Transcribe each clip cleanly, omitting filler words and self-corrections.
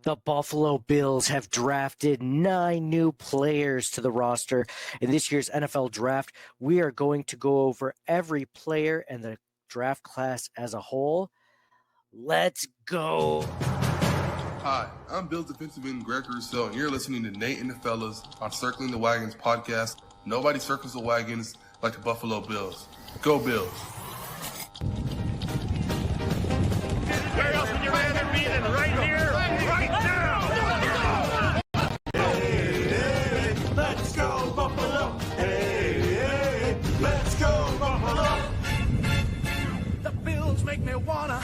The Buffalo Bills have drafted 9 new players to the roster in this year's NFL draft. We are going to go over every player and the draft class as a whole. Let's go. Hi, I'm Bills defensive end Greg Rousseau, and you're listening to Nate and the Fellas on Circling the Wagons podcast. Nobody circles the wagons like the Buffalo Bills. Go Bills. Where else would you rather be than right here, right now? Hey, hey, let's go Buffalo. Hey, hey, let's go Buffalo. The Bills make me wanna.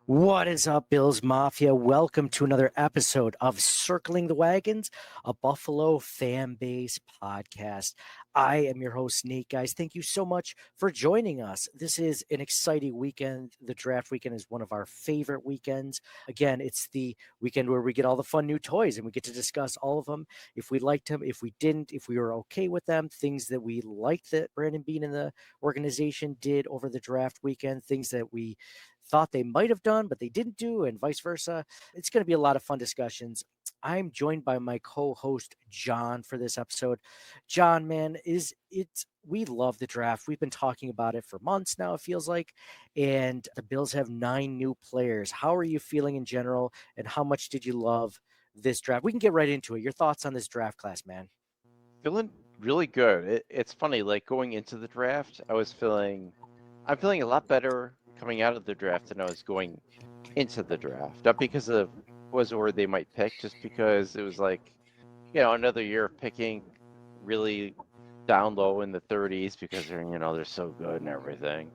What is up, Bills Mafia? Welcome to another episode of Circling the Wagons, a Buffalo fan base podcast. I am your host, Nate. Guys, thank you so much for joining us. This is an exciting weekend. The draft weekend is one of our favorite weekends. Again, it's the weekend where we get all the fun new toys and we get to discuss all of them. If we liked them, if we didn't, if we were okay with them, things that we liked that Brandon Beane and the organization did over the draft weekend, things that we thought they might have done, but they didn't do, and vice versa. It's going to be a lot of fun discussions. I'm joined by my co-host, John, for this episode. John, man, we love the draft. We've been talking about it for months now, it feels like, and the Bills have 9 new players. How are you feeling in general, and how much did you love this draft? We can get right into it. Your thoughts on this draft class, man? Feeling really good. It's funny, like going into the draft, I'm feeling a lot better coming out of the draft than I was going into the draft. Not because of was where they might pick, just because it was like, another year of picking really down low in the 30s because they're so good and everything.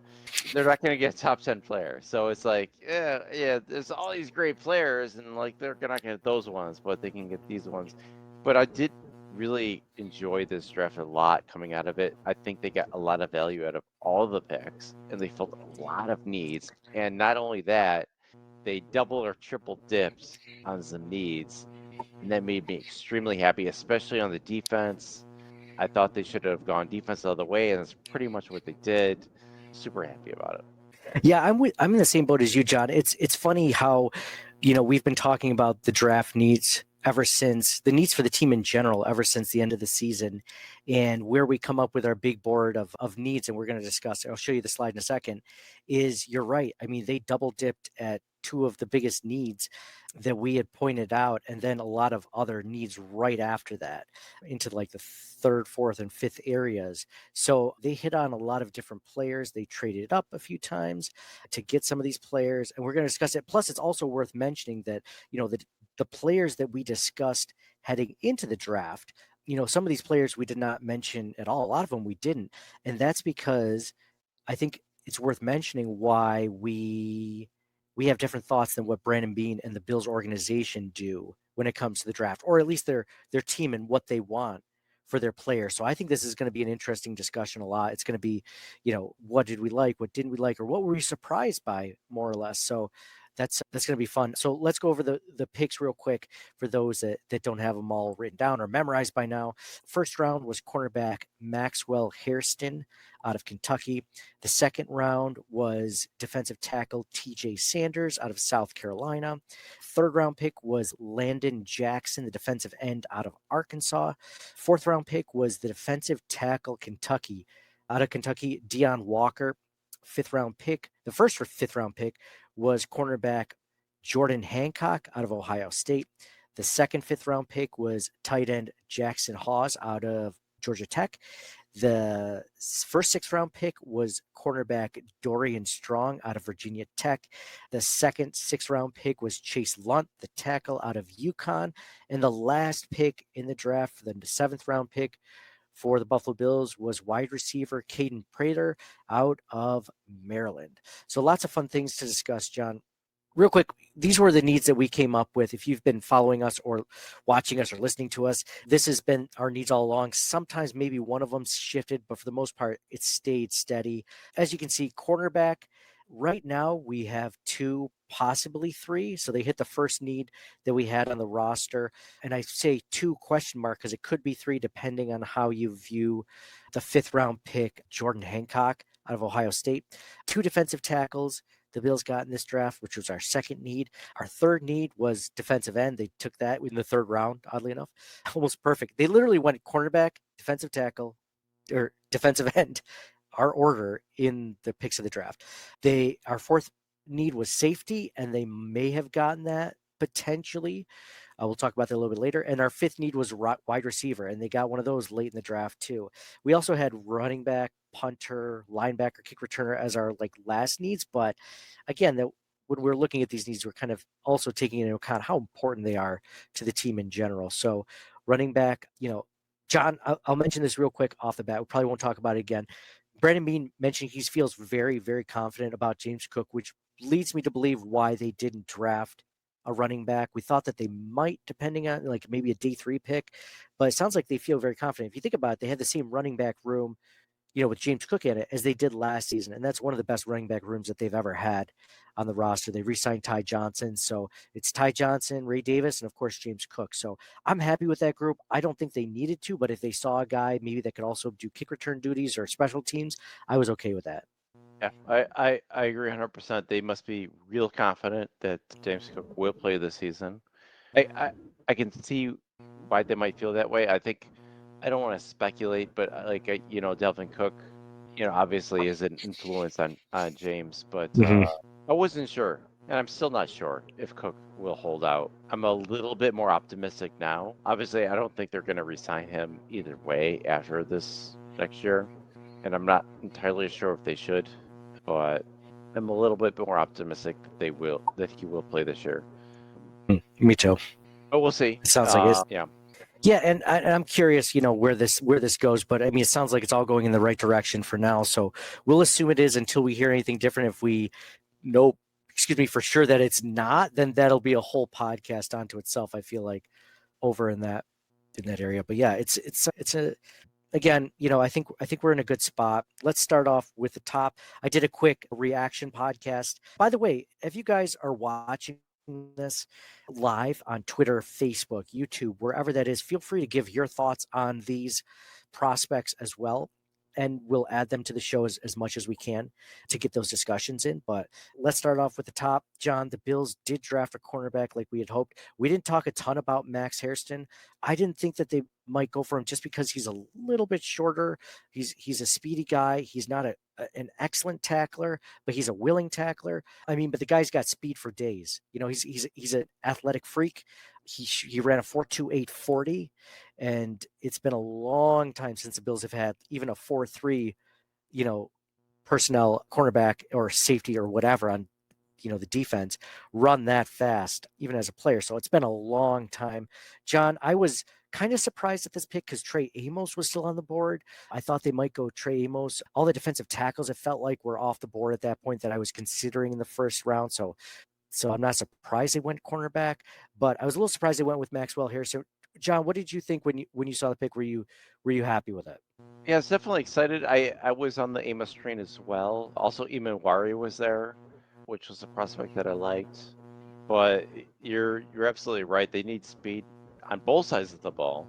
They're not going to get top 10 players. So it's like, yeah, there's all these great players and like they're not going to get those ones, but they can get these ones. But I did really enjoy this draft a lot coming out of it. I think they got a lot of value out of all the picks and they filled a lot of needs. And not only that, they double or triple dipped on some needs. And that made me extremely happy, especially on the defense. I thought they should have gone defense the other way, and that's pretty much what they did. Super happy about it. Yeah, I'm in the same boat as you, John. It's funny how, we've been talking about the draft needs ever since the needs for the team in general, ever since the end of the season, and where we come up with our big board of needs. And we're going to discuss, I'll show you the slide in a second, is you're right. I mean, they double dipped at 2 of the biggest needs that we had pointed out, and then a lot of other needs right after that into like the 3rd, 4th, and 5th areas. So they hit on a lot of different players. They traded up a few times to get some of these players, and we're going to discuss it. Plus, it's also worth mentioning that, the players that we discussed heading into the draft, some of these players we did not mention at all. A lot of them we didn't. And that's because I think it's worth mentioning why we have different thoughts than what Brandon Beane and the Bills organization do when it comes to the draft, or at least their team and what they want for their players. So I think this is going to be an interesting discussion a lot. It's going to be, what did we like? What didn't we like? Or what were we surprised by, more or less? So that's going to be fun. So let's go over the picks real quick for those that don't have them all written down or memorized by now. First round was cornerback Maxwell Hairston out of Kentucky. The second round was defensive tackle TJ Sanders out of South Carolina. Third round pick was Landon Jackson, the defensive end out of Arkansas. Fourth round pick was the defensive tackle out of Kentucky, Deone Walker. Fifth round pick, the first 5th round pick was cornerback Jordan Hancock out of Ohio State. The second 5th round pick was tight end Jackson Hawes out of Georgia Tech. The first 6th round pick was cornerback Dorian Strong out of Virginia Tech. The second 6th round pick was Chase Lunt, the tackle out of UConn. And the last pick in the draft, the 7th round pick for the Buffalo Bills, was wide receiver Caden Prater out of Maryland. So lots of fun things to discuss, John. Real quick, these were the needs that we came up with. If you've been following us or watching us or listening to us, this has been our needs all along. Sometimes maybe one of them shifted, but for the most part, it stayed steady. As you can see, cornerback, right now we have 2, possibly 3. So they hit the first need that we had on the roster. And I say 2 question mark because it could be 3 depending on how you view the 5th round pick, Jordan Hancock out of Ohio State. 2 defensive tackles, the Bills got in this draft, which was our second need. Our third need was defensive end. They took that in the third round, oddly enough. Almost perfect. They literally went cornerback, defensive tackle, or defensive end, our order in the picks of the draft. Our fourth need was safety, and they may have gotten that potentially. We'll talk about that a little bit later. And our fifth need was wide receiver, and they got one of those late in the draft too. We also had running back, punter, linebacker, kick returner as our last needs. But again, when we're looking at these needs, we're kind of also taking into account how important they are to the team in general. So running back, John, I'll mention this real quick off the bat. We probably won't talk about it again. Brandon Beane mentioned he feels very, very confident about James Cook, which leads me to believe why they didn't draft a running back. We thought that they might, depending on maybe a day 3 pick, but it sounds like they feel very confident. If you think about it, they had the same running back room, with James Cook in it as they did last season. And that's one of the best running back rooms that they've ever had on the roster. They re-signed Ty Johnson. So it's Ty Johnson, Ray Davis, and of course, James Cook. So I'm happy with that group. I don't think they needed to, but if they saw a guy maybe that could also do kick return duties or special teams, I was okay with that. Yeah, I agree 100%. They must be real confident that James Cook will play this season. I can see why they might feel that way. I think I don't want to speculate, but Delvin Cook, obviously is an influence on James, but I wasn't sure, and I'm still not sure if Cook will hold out. I'm a little bit more optimistic now. Obviously, I don't think they're going to re-sign him either way after this next year, and I'm not entirely sure if they should, but I'm a little bit more optimistic that he will play this year. Me too. But we'll see. It sounds like it. Yeah. Yeah, and I'm curious, where this goes, but I mean, it sounds like it's all going in the right direction for now. So we'll assume it is until we hear anything different. If we know, for sure that it's not, then that'll be a whole podcast onto itself. I feel like over in that area. But yeah, it's again, I think we're in a good spot. Let's start off with the top. I did a quick reaction podcast. By the way, if you guys are watching this live on Twitter, Facebook, YouTube, wherever that is, feel free to give your thoughts on these prospects as well, and we'll add them to the show as much as we can to get those discussions in. But let's start off with the top. John, the Bills did draft a cornerback like we had hoped. We didn't talk a ton about Max Hairston. I didn't think that they might go for him just because he's a little bit shorter. He's a speedy guy. He's not an excellent tackler, but he's a willing tackler. I mean, but the guy's got speed for days. He's an athletic freak. He ran a 4.28 40, and it's been a long time since the Bills have had even a 4.3, personnel cornerback or safety or whatever on, the defense run that fast, even as a player. So it's been a long time. John, I was kind of surprised at this pick because Trey Amos was still on the board. I thought they might go Trey Amos. All the defensive tackles, it felt like, were off the board at that point that I was considering in the first round. So I'm not surprised they went cornerback, but I was a little surprised they went with Maxwell Hairston. John, what did you think when you saw the pick? Were you happy with it? Yeah, I was definitely excited. I was on the Amos train as well. Also, Imanwari was there, which was a prospect that I liked. But you're absolutely right. They need speed on both sides of the ball,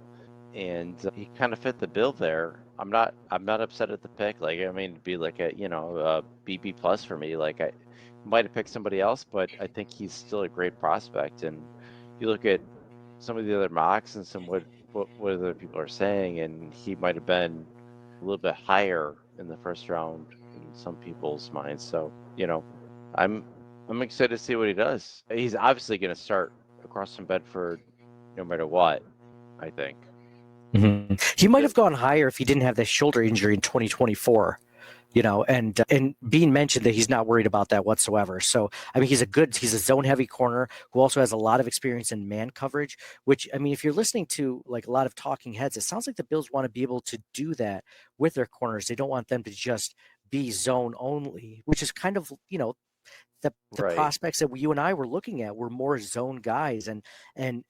and he kind of fit the bill there. I'm not upset at the pick. It'd be like a BB plus for me. I might have picked somebody else, but I think he's still a great prospect. And you look at some of the other mocks and some what other people are saying, and he might have been a little bit higher in the first round in some people's minds. So I'm excited to see what he does. He's obviously going to start across from Bedford no matter what, I think. Mm-hmm. He might have gone higher if he didn't have that shoulder injury in 2024. And Beane mentioned that he's not worried about that whatsoever. So, I mean, he's a zone heavy corner who also has a lot of experience in man coverage, which, I mean, if you're listening to a lot of talking heads, it sounds like the Bills want to be able to do that with their corners. They don't want them to just be zone only, which is kind of, the Right. prospects that you and I were looking at were more zone guys, and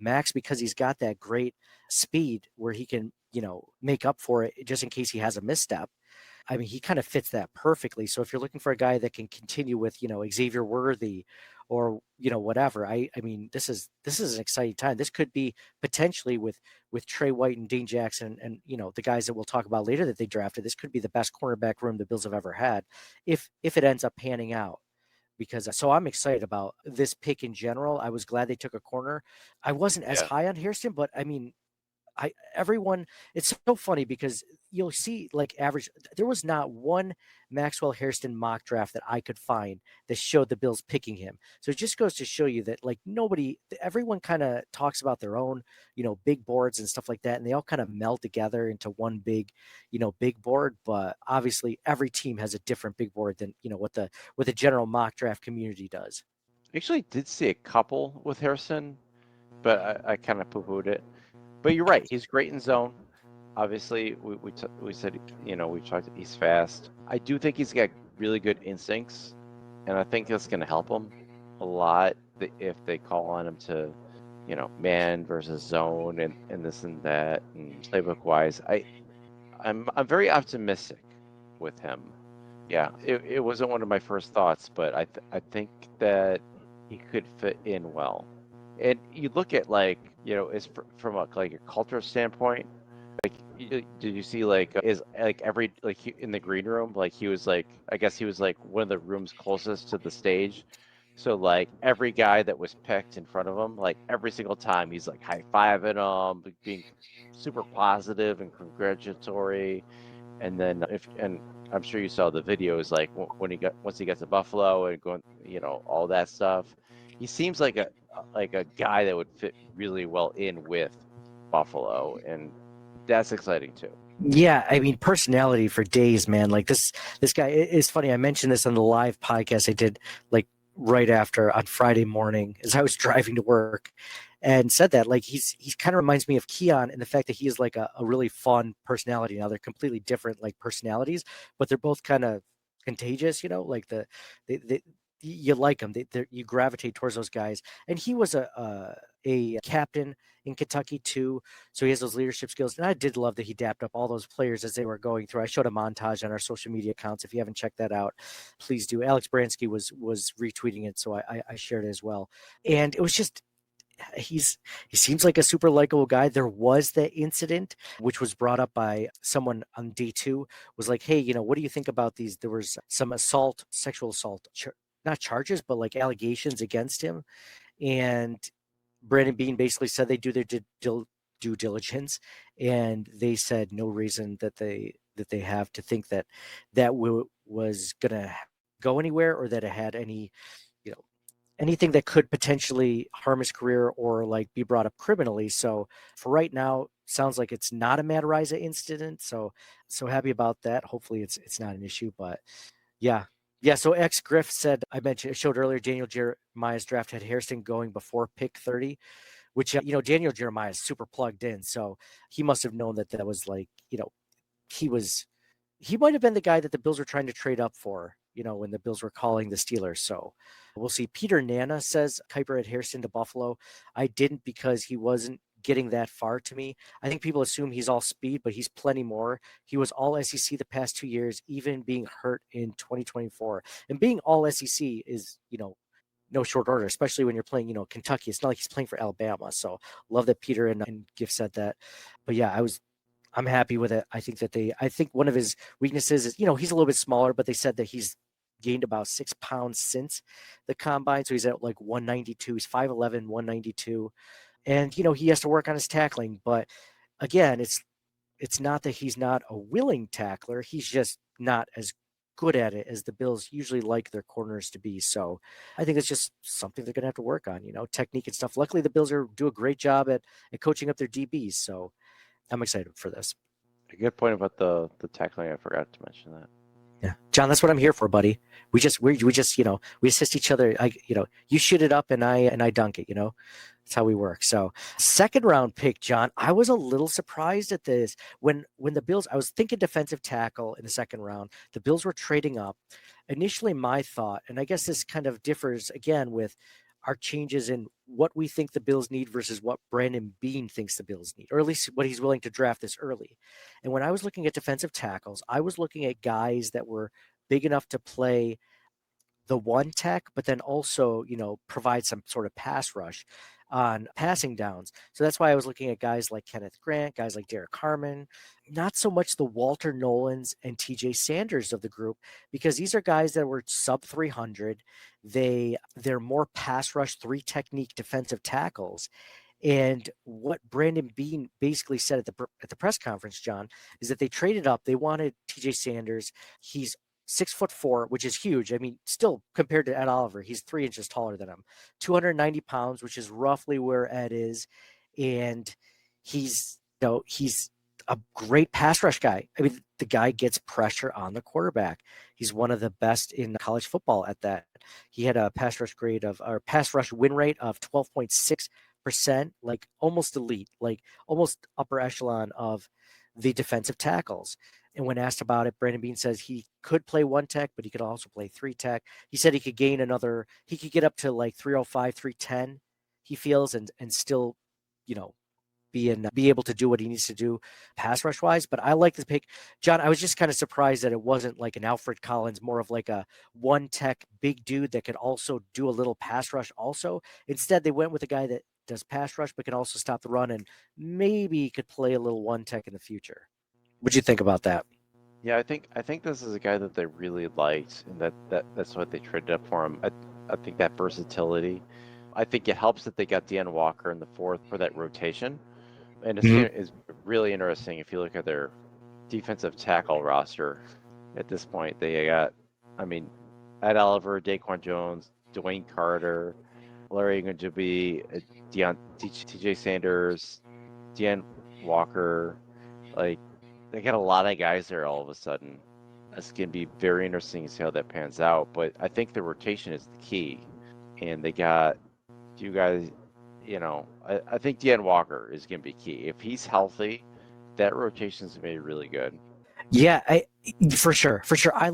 Max, because he's got that great speed where he can, make up for it just in case he has a misstep. I mean, he kind of fits that perfectly. So if you're looking for a guy that can continue with, Xavier Worthy or, whatever, I mean, this is an exciting time. This could be potentially with Trey White and Deane Jackson and, the guys that we'll talk about later that they drafted. This could be the best cornerback room the Bills have ever had if it ends up panning out. because so I'm excited about this pick in general. I was glad they took a corner. I wasn't as Yeah. high on Hairston, but I mean, everyone, it's so funny because you'll see like average, there was not one Maxwell Hairston mock draft that I could find that showed the Bills picking him. So it just goes to show you that like everyone kind of talks about their own, big boards and stuff like that, and they all kind of meld together into one big, big board. But obviously every team has a different big board than what the general mock draft community does. Actually did see a couple with Harrison, but I kind of poo-pooed it. But you're right. He's great in zone. Obviously, we said, we've talked, he's fast. I do think he's got really good instincts, and I think that's going to help him a lot if they call on him to, man versus zone and this and that, and playbook wise. I'm very optimistic with him. Yeah, it wasn't one of my first thoughts, but I think that he could fit in well. And you look at is from a culture standpoint. Did you see is in the green room? He was I guess he was one of the rooms closest to the stage. So every guy that was picked in front of him, every single time he's high fiving them, being super positive and congratulatory. And then and I'm sure you saw the videos once he gets to Buffalo and going, all that stuff. He seems like a guy that would fit really well in with Buffalo, and that's exciting too. Yeah, I mean, personality for days, man. Like this guy is funny. I mentioned this on the live podcast I did right after on Friday morning as I was driving to work, and said that he's kind of reminds me of Keon in the fact that he is a really fun personality. Now they're completely different personalities, but they're both kind of contagious. They you like them. You gravitate towards those guys. And he was a captain in Kentucky too, so he has those leadership skills. And I did love that he dapped up all those players as they were going through. I showed a montage on our social media accounts. If you haven't checked that out, please do. Alex Bransky was retweeting it, so I shared it as well. And it was just he seems like a super likable guy. There was that incident which was brought up by someone on day 2, was like, hey, what do you think about these? There was some sexual assault, not charges, but allegations against him. And Brandon Beane basically said they do their due diligence, and they said no reason that they have to think that was gonna go anywhere, or that it had any anything that could potentially harm his career or be brought up criminally. So for right now, sounds like it's not a Matt Riza incident. So happy about that. Hopefully it's not an issue, but yeah. So X Griff said, I showed earlier, Daniel Jeremiah's draft had Hairston going before pick 30, which, Daniel Jeremiah is super plugged in. So he must have known that was he might have been the guy that the Bills were trying to trade up for, when the Bills were calling the Steelers. So we'll see. Peter Nana says Kuiper had Hairston to Buffalo. I didn't, because he wasn't getting that far to me. I think people assume he's all speed, but he's plenty more. He was all SEC the past 2 years, even being hurt in 2024. And being all SEC is, no short order, especially when you're playing, Kentucky. It's not like he's playing for Alabama. So love that Peter and Giff said that. But yeah, I'm happy with it. I think one of his weaknesses is, he's a little bit smaller, but they said that he's gained about 6 pounds since the combine. So he's at 192. He's 5'11", 192. And, he has to work on his tackling. But again, it's not that he's not a willing tackler. He's just not as good at it as the Bills usually like their corners to be. So I think it's just something they're going to have to work on, technique and stuff. Luckily, the Bills do a great job at coaching up their DBs. So I'm excited for this. A good point about the tackling. I forgot to mention that. Yeah, John, that's what I'm here for, buddy. We just we assist each other. You shoot it up and I dunk it. That's how we work. So 2nd round pick, John. I was a little surprised at this when the Bills. I was thinking defensive tackle in the 2nd round. The Bills were trading up. Initially, my thought, and I guess this kind of differs again with our changes in what we think the Bills need versus what Brandon Beane thinks the Bills need, or at least what he's willing to draft this early. And when I was looking at defensive tackles, I was looking at guys that were big enough to play the one tech, but then also, provide some sort of pass rush. on passing downs. So that's why I was looking at guys like Kenneth Grant, guys like Derek Harmon, not so much the Walter Nolans and TJ Sanders of the group, because these are guys that were sub 300. They're more pass rush, three technique defensive tackles. And what Brandon Beane basically said at the press conference, John, is that they traded up. They wanted TJ Sanders. He's 6'4", which is huge. I mean, still compared to Ed Oliver, he's 3 inches taller than him. 290 pounds, which is roughly where Ed is, and he's a great pass rush guy. I mean, the guy gets pressure on the quarterback. He's one of the best in college football at that. He had a pass rush win rate of 12.6%, like almost elite, like almost upper echelon of the defensive tackles. And when asked about it, Brandon Beane says he could play one tech, but he could also play three tech. He said he could get up to like 305, 310, he feels, and still, be able to do what he needs to do pass rush wise. But I like this pick. John, I was just kind of surprised that it wasn't like an Alfred Collins, more of like a one tech big dude that could also do a little pass rush also. Instead, they went with a guy that does pass rush, but can also stop the run and maybe could play a little one tech in the future. What'd you think about that? Yeah, I think this is a guy that they really liked, and that's what they traded up for him. I think that versatility. I think it helps that they got Deone Walker in the 4th for that rotation. And it's really interesting if you look at their defensive tackle roster at this point. They got, Ed Oliver, Daquan Jones, Dwayne Carter, Larry Ngunjobi, TJ Sanders, Deone Walker. Like, they got a lot of guys there all of a sudden. It's going to be very interesting to see how that pans out. But I think the rotation is the key. And they got a few guys. I think Deone Walker is going to be key. If he's healthy, that rotation is going to be really good. Yeah, for sure. I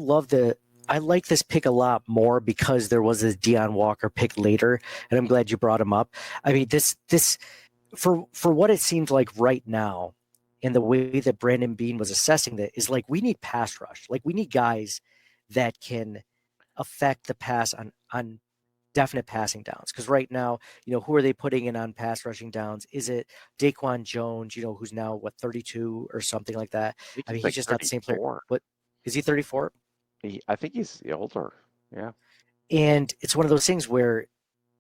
like this pick a lot more because there was a Deone Walker pick later, and I'm glad you brought him up. I mean, this for what it seems like right now, and the way that Brandon Beane was assessing that is like we need pass rush. Like we need guys that can affect the pass on definite passing downs. Because right now, who are they putting in on pass rushing downs? Is it Daquan Jones, who's now 32 or something like that? I mean, he's just 34. not the same player. What is he 34? I think he's older. Yeah. And it's one of those things where,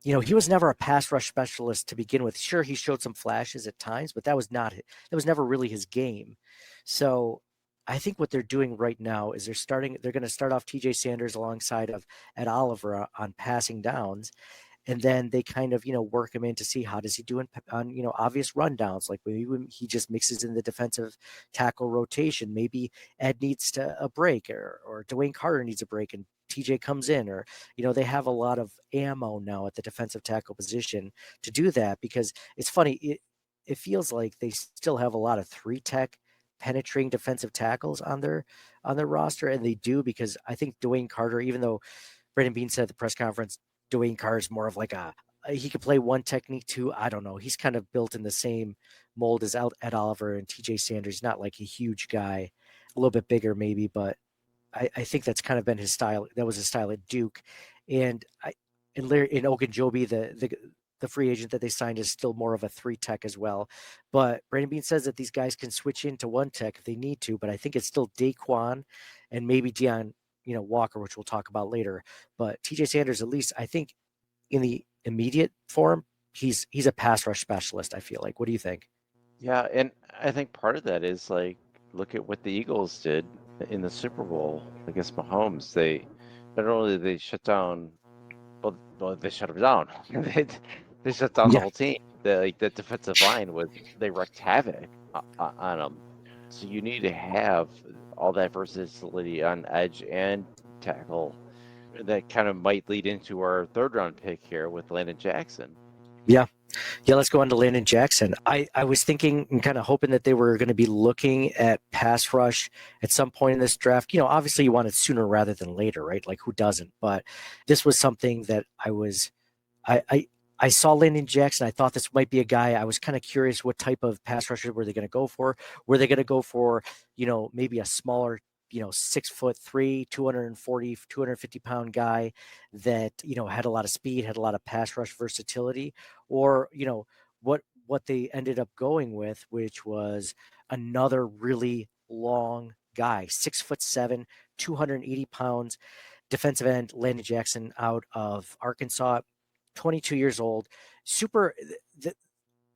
he was never a pass rush specialist to begin with. Sure, he showed some flashes at times, but that was never really his game. So I think what they're doing right now is they're going to start off TJ Sanders alongside of Ed Oliver on passing downs. And then they kind of, work him in to see how does he do on obvious rundowns. Like maybe when he just mixes in the defensive tackle rotation, maybe Ed needs a break or Dwayne Carter needs a break and TJ comes in, or, they have a lot of ammo now at the defensive tackle position to do that, because it's funny. It feels like they still have a lot of three tech penetrating defensive tackles on their roster. And they do, because I think Dwayne Carter, even though Brandon Beane said at the press conference, Dwayne Carter is more of like he could play one technique too. I don't know. He's kind of built in the same mold as Ed Oliver and TJ Sanders. He's not like a huge guy, a little bit bigger maybe, but I think that's kind of been his style. That was his style at Duke. And in Ogunjobi, the free agent that they signed, is still more of a three tech as well. But Brandon Beane says that these guys can switch into one tech if they need to, but I think it's still Daquan and maybe Deone, Walker, which we'll talk about later. But TJ Sanders, at least I think in the immediate form, he's a pass rush specialist, I feel like. What do you think? Yeah, and I think part of that is like, look at what the Eagles did in the Super Bowl against Mahomes. They not only they shut down, well they shut him down. they shut down the whole team. The defensive line they wreaked havoc on them. So you need to have all that versatility on edge and tackle. That kind of might lead into our 3rd round pick here with Landon Jackson. Yeah, let's go on to Landon Jackson. I was thinking and kind of hoping that they were going to be looking at pass rush at some point in this draft. Obviously you want it sooner rather than later, right? Like who doesn't? But this was something that I saw Landon Jackson. I thought this might be a guy. I was kind of curious what type of pass rusher were they going to go for? Were they going to go for, maybe a smaller, 6'3", 240, 250-pound guy that, had a lot of speed, had a lot of pass rush versatility, or, what they ended up going with, which was another really long guy, 6'7", 280 pounds, defensive end Landon Jackson out of Arkansas, 22 years old. Super.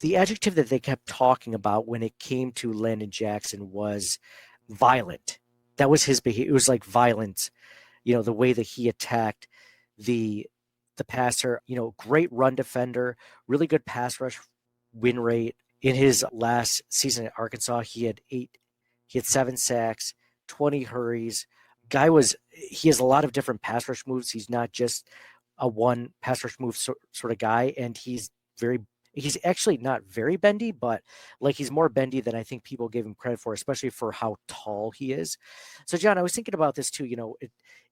The adjective that they kept talking about when it came to Landon Jackson was violent. That was his behavior. It was like violent, the way that he attacked the passer. Great run defender, really good pass rush win rate. In his last season at Arkansas, he had 7 sacks, 20 hurries. He has a lot of different pass rush moves. He's not just a one pass rush move sort of guy, and he's actually not very bendy, but like he's more bendy than I think people give him credit for, especially for how tall he is. So, John, I was thinking about this too.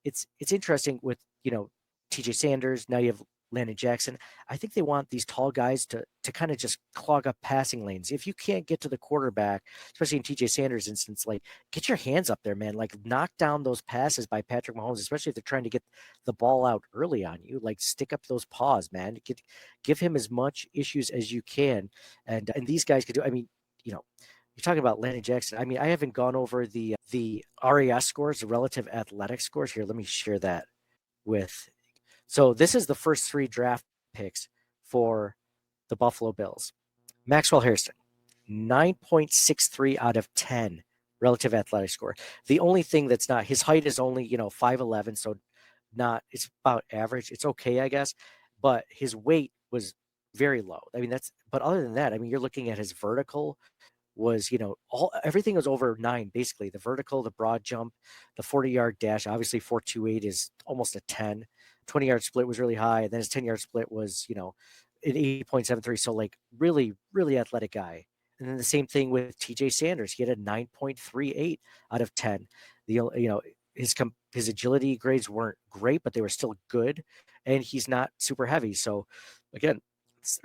It's interesting with TJ Sanders. Now you have Landon Jackson. I think they want these tall guys to kind of just clog up passing lanes. If you can't get to the quarterback, especially in TJ Sanders' instance, like get your hands up there, man. Like knock down those passes by Patrick Mahomes, especially if they're trying to get the ball out early on you. Like stick up those paws, man. Give him as much issues as you can. And these guys could do. I mean, you're talking about Landon Jackson. I mean, I haven't gone over the RAS scores, the relative athletic scores. Here, let me share that with. So this is the first 3 draft picks for the Buffalo Bills. Maxwell Hairston, 9.63 out of 10 relative athletic score. The only thing that's not, his height is only, 5'11", so it's about average. It's okay, I guess. But his weight was very low. I mean, but other than that, I mean, you're looking at his vertical was, everything was over 9, basically. The vertical, the broad jump, the 40-yard dash, obviously 4.28 is almost a 10. 20-yard split was really high. And then his 10-yard split was, an 8.73. So like really, really athletic guy. And then the same thing with TJ Sanders. He had a 9.38 out of 10. His agility grades weren't great, but they were still good. And he's not super heavy. So again, it's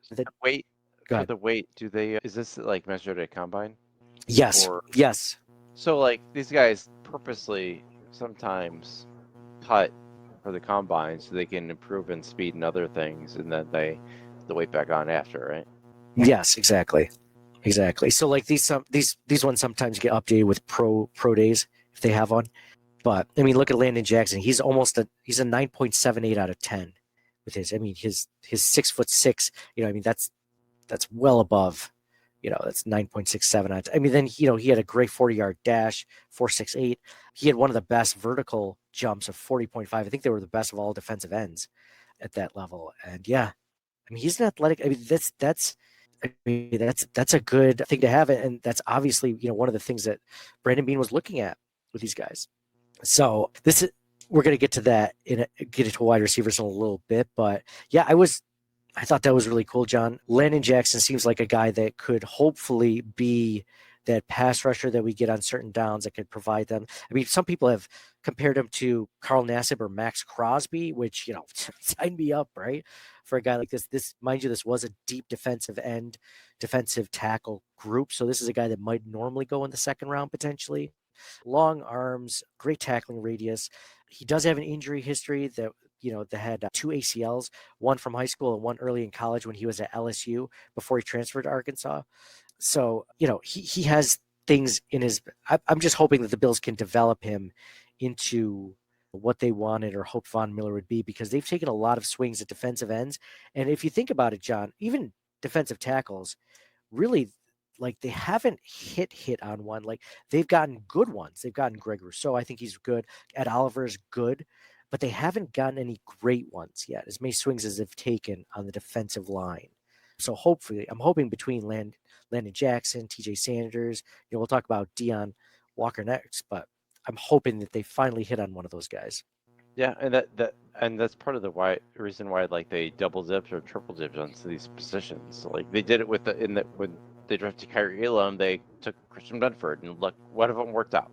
the weight. For the weight, is this like measured at combine? Yes. Yes. So like these guys purposely sometimes cut for the combine so they can improve in speed and other things, and then they the weight back on after, right? Yes, exactly. So like these ones sometimes get updated with pro days if they have one. But I mean, look at Landon Jackson. He's a 9.78 out of 10 with his. I mean, his 6'6". I mean that's well above. That's 9.67. I mean, then he had a great 40-yard dash, 4.68. He had one of the best vertical jumps of 40.5. I think they were the best of all defensive ends at that level. And yeah, I mean, he's an athletic. I mean, that's a good thing to have, and that's obviously one of the things that Brandon Beane was looking at with these guys. So we're going to get to that get into wide receivers in a little bit, but yeah, I thought that was really cool, John. Landon Jackson seems like a guy that could hopefully be that pass rusher that we get on certain downs that could provide them. I mean, some people have compared him to Carl Nassib or Max Crosby, which, sign me up, right? For a guy like this, mind you, this was a deep defensive tackle group. So this is a guy that might normally go in the second round potentially. Long arms, great tackling radius. He does have an injury history that had 2 ACLs, one from high school and one early in college when he was at LSU before he transferred to Arkansas. So, he has things in his. I'm just hoping that the Bills can develop him into what they wanted or hoped Von Miller would be, because they've taken a lot of swings at defensive ends. And if you think about it, John, even defensive tackles, really, like they haven't hit on one. Like they've gotten good ones. They've gotten Greg Rousseau. I think he's good. Ed Oliver is good. But they haven't gotten any great ones yet, as many swings as they've taken on the defensive line. So hopefully, I'm hoping between Landon Jackson, TJ Sanders, we'll talk about Deone Walker next, but I'm hoping that they finally hit on one of those guys. Yeah, and that's part of the reason why like they double dipped or triple dipped on these positions. Like they did it when they drafted Kyrie Elam, they took Christian Dunford, and look, one of them worked out.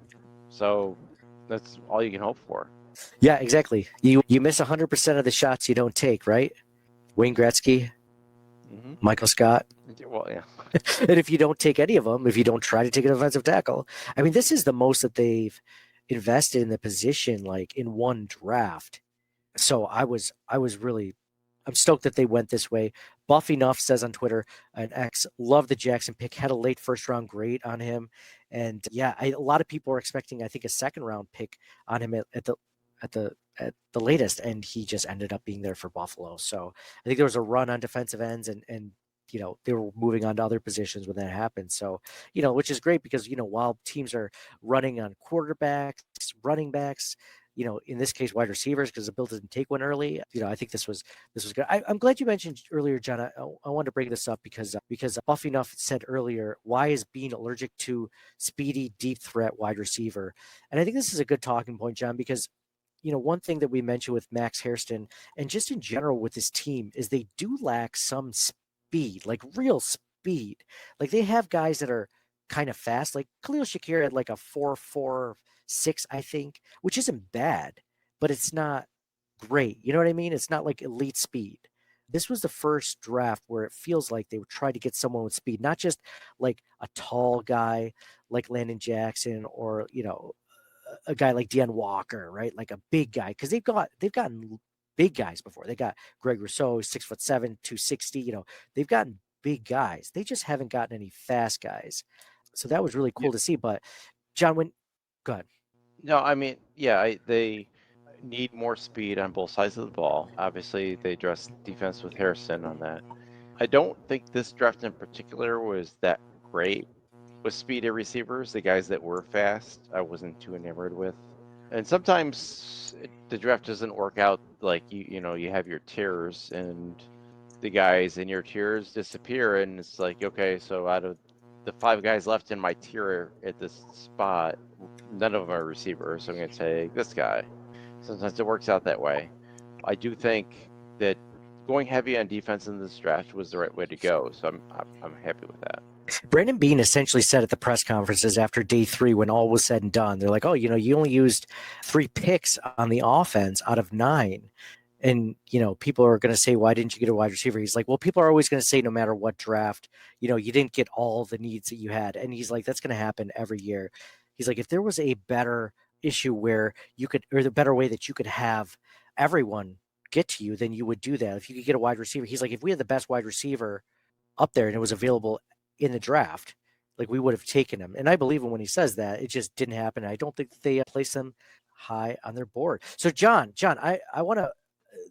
So that's all you can hope for. Yeah, exactly. You miss 100% of the shots you don't take, right? Wayne Gretzky, Michael Scott. Well, yeah. And if you don't take any of them, if you don't try to take an offensive tackle, I mean, this is the most that they've invested in the position like in one draft. So I'm stoked that they went this way. Buffy Nuff says on Twitter, an ex, love the Jackson pick, had a late first round grade on him. And yeah, a lot of people are expecting, I think, a second round pick on him at the latest, and he just ended up being there for Buffalo. So I think there was a run on defensive ends, and they were moving on to other positions when that happened. So which is great because while teams are running on quarterbacks, running backs, in this case, wide receivers, because the Bills didn't take one early. I think this was good. I'm glad you mentioned earlier, John. I wanted to bring this up because Buffy Nuff said earlier, why is Bean allergic to speedy, deep threat wide receiver? And I think this is a good talking point, John, because one thing that we mentioned with Max Hairston and just in general with this team is they do lack some speed, like real speed. Like they have guys that are kind of fast. Like Khalil Shakir had like a 4.46, I think, which isn't bad, but it's not great. You know what I mean? It's not like elite speed. This was the first draft where it feels like they would try to get someone with speed, not just like a tall guy like Landon Jackson or, a guy like Deone Walker, right? Like a big guy. Cause they've gotten big guys before. They got Greg Rousseau, 6'7", 260, they've gotten big guys. They just haven't gotten any fast guys. So that was really cool to see. But John, go ahead. No, I mean, yeah, they need more speed on both sides of the ball. Obviously, they addressed defense with Hairston on that. I don't think this draft in particular was that great with speedy receivers. The guys that were fast, I wasn't too enamored with. And sometimes the draft doesn't work out like you have your tiers and the guys in your tiers disappear, and it's like, okay, so out of the 5 guys left in my tier at this spot, none of them are receivers, so I'm going to take this guy. Sometimes it works out that way. I do think that going heavy on defense in this draft was the right way to go, so I'm happy with that. Brandon Beane essentially said at the press conferences after day 3, when all was said and done, they're like, oh, you only used 3 picks on the offense out of 9. And, people are going to say, why didn't you get a wide receiver? He's like, well, people are always going to say no matter what draft, you didn't get all the needs that you had. And he's like, that's going to happen every year. He's like, if there was a better issue where or the better way that you could have everyone get to you, then you would do that. If you could get a wide receiver, he's like, if we had the best wide receiver up there and it was available in the draft, like we would have taken him. And I believe him when he says that. It just didn't happen. I don't think that they placed him high on their board. So John, I want to,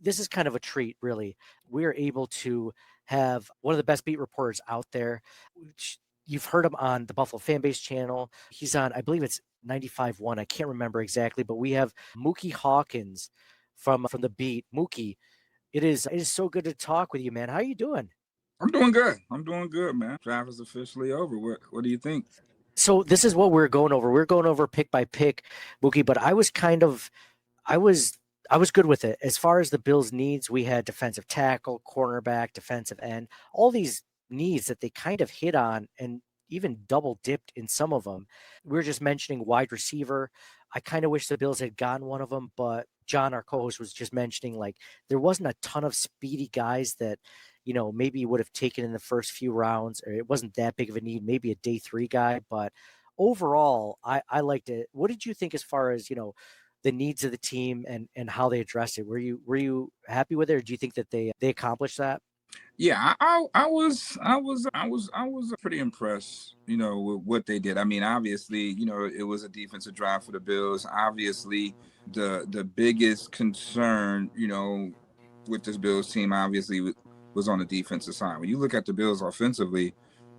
this is kind of a treat, really. We are able to have one of the best beat reporters out there. You've heard him on the Buffalo Fanbase channel. He's on, I believe it's 95.1. I can't remember exactly, but we have Muki Hawkins from the beat. Muki, it is so good to talk with you, man. How are you doing? I'm doing good, man. Draft is officially over. What do you think? So this is what we're going over. We're going over pick by pick, Muki, but I was good with it. As far as the Bills' needs, we had defensive tackle, cornerback, defensive end, all these needs that they kind of hit on and even double dipped in some of them. We were just mentioning wide receiver. I kind of wish the Bills had gotten one of them, but John, our co-host, was just mentioning like there wasn't a ton of speedy guys that, maybe you would have taken in the first few rounds, or it wasn't that big of a need, maybe a day 3 guy. But overall, I liked it. What did you think as far as, the needs of the team and how they addressed it? Were you happy with it, or do you think that they accomplished that? Yeah, I was pretty impressed, with what they did. I mean, obviously, it was a defensive draft for the Bills. Obviously, the biggest concern, with this Bills team, obviously, was on the defensive side. When you look at the Bills offensively,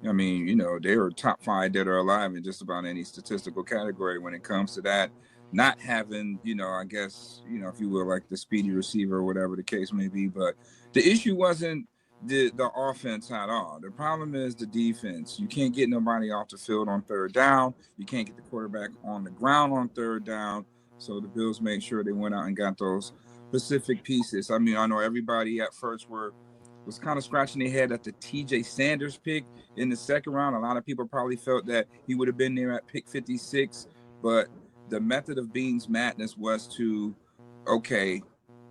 I mean, they were top 5 dead or alive in just about any statistical category when it comes to that. Not having, I guess, if you will, like the speedy receiver or whatever the case may be. But the issue wasn't the offense at all. The problem is the defense. You can't get nobody off the field on 3rd down. You can't get the quarterback on the ground on 3rd down. So the Bills made sure they went out and got those specific pieces. I mean, I know everybody at first was kind of scratching their head at the TJ Sanders pick in the 2nd round. A lot of people probably felt that he would have been there at pick 56, but the method of Beane's madness was to, okay,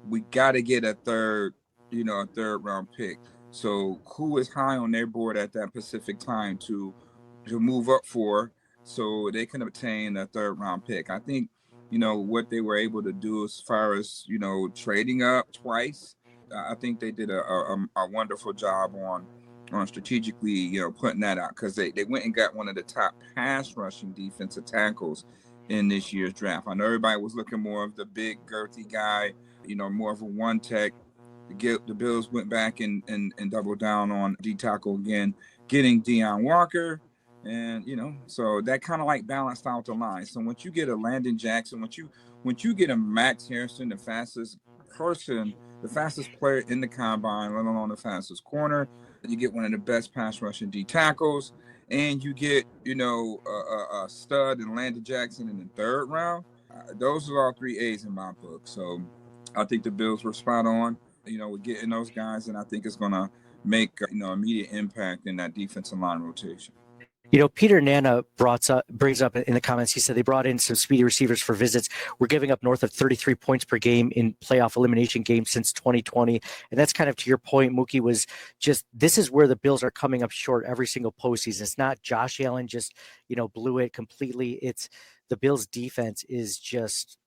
we got to get a third round pick. So who is high on their board at that specific time to move up for so they can obtain a 3rd round pick? I think what they were able to do as far as, trading up twice. I think they did a wonderful job on strategically, putting that out, because they went and got one of the top pass rushing defensive tackles in this year's draft. I know everybody was looking more of the big girthy guy, more of a one tech. The Bills went back and doubled down on D tackle again, getting Deone Walker. And, so that kind of like balanced out the line. So once you get a Landon Jackson, once you get a Max Hairston, the fastest player in the combine, let alone the fastest corner, you get one of the best pass rushing D tackles, and you get, a stud in Landon Jackson in the third round. Those are all 3 A's in my book. So I think the Bills were spot on, with getting those guys, and I think it's going to make, immediate impact in that defensive line rotation. Peter Nana brings up in the comments, he said they brought in some speedy receivers for visits. We're giving up north of 33 points per game in playoff elimination games since 2020. And that's kind of to your point, Muki, was just, this is where the Bills are coming up short every single postseason. It's not Josh Allen just, blew it completely. It's the Bills defense is just,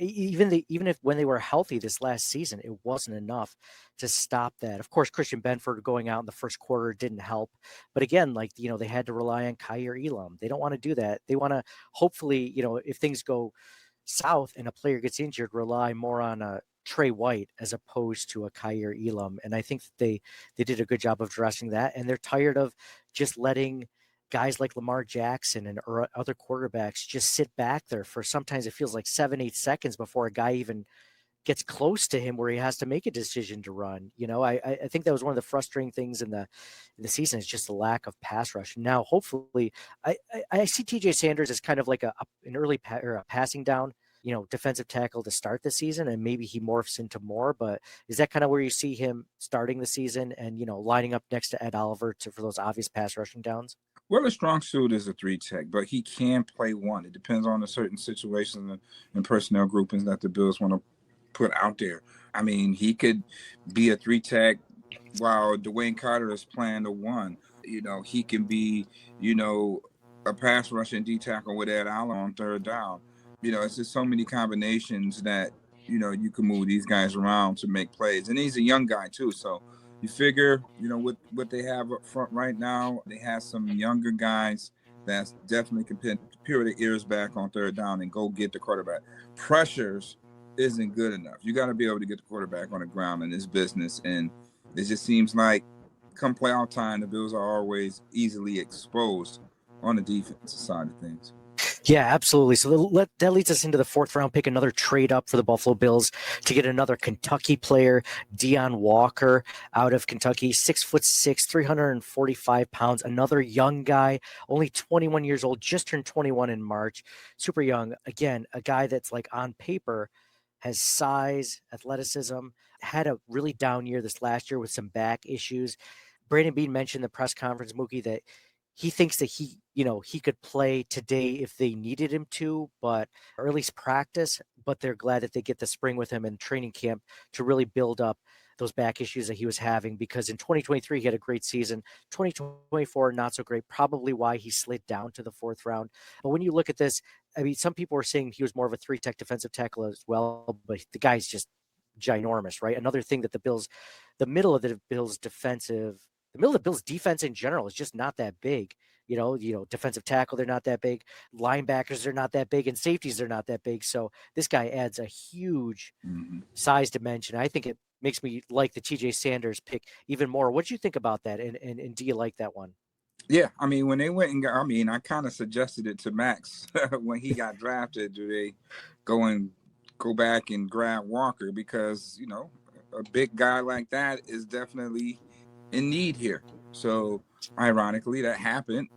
even if when they were healthy this last season, it wasn't enough to stop that. Of course, Christian Benford going out in the first quarter didn't help. But again, they had to rely on Kaiir Elam. They don't want to do that. They want to hopefully, if things go south and a player gets injured, rely more on a Trey White as opposed to a Kaiir Elam. And I think that they did a good job of addressing that. And they're tired of just letting guys like Lamar Jackson and other quarterbacks just sit back there for, sometimes it feels like 7-8 seconds before a guy even gets close to him where he has to make a decision to run. I think that was one of the frustrating things in the season, is just the lack of pass rush. Now, hopefully, I see TJ Sanders as kind of like an early or a passing down, defensive tackle to start the season, and maybe he morphs into more. But is that kind of where you see him starting the season and, lining up next to Ed Oliver for those obvious pass rushing downs? Well, a strong suit is a 3 tech, but he can play 1. It depends on the certain situations and personnel groupings that the Bills want to put out there. I mean, he could be a 3 tech while Dwayne Carter is playing the 1. He can be, a pass rushing D tackle with Ed Oliver on third down. It's just so many combinations that, you can move these guys around to make plays. And he's a young guy too, so you figure, with what they have up front right now, they have some younger guys that's definitely can peel their ears back on third down and go get the quarterback. Pressures isn't good enough. You got to be able to get the quarterback on the ground in this business. And it just seems like come playoff time, the Bills are always easily exposed on the defensive side of things. Yeah, absolutely. So that leads us into the 4th round pick, another trade up for the Buffalo Bills to get another Kentucky player, Deone Walker out of Kentucky, 6'6", 345 pounds, another young guy, only 21 years old, just turned 21 in March, super young. Again, a guy that's like on paper has size, athleticism, had a really down year this last year with some back issues. Brandon Beane mentioned in the press conference, Muki, that he thinks that he could play today if they needed him to, or at least practice, but they're glad that they get the spring with him in training camp to really build up those back issues that he was having, because in 2023, he had a great season. 2024, not so great, probably why he slid down to the 4th round. But when you look at this, I mean, some people were saying he was more of a 3 tech defensive tackle as well, but the guy's just ginormous, right? Another thing that the middle of the Bills defense in general is just not that big. Defensive tackle, they're not that big. Linebackers, they're not that big. And safeties, they're not that big. So this guy adds a huge size dimension. I think it makes me like the TJ Sanders pick even more. What do you think about that? And do you like that one? Yeah, I mean, when they went and I kind of suggested it to Max when he got drafted. Do they go back and grab Walker? Because, a big guy like that is definitely in need here. So ironically, that happened.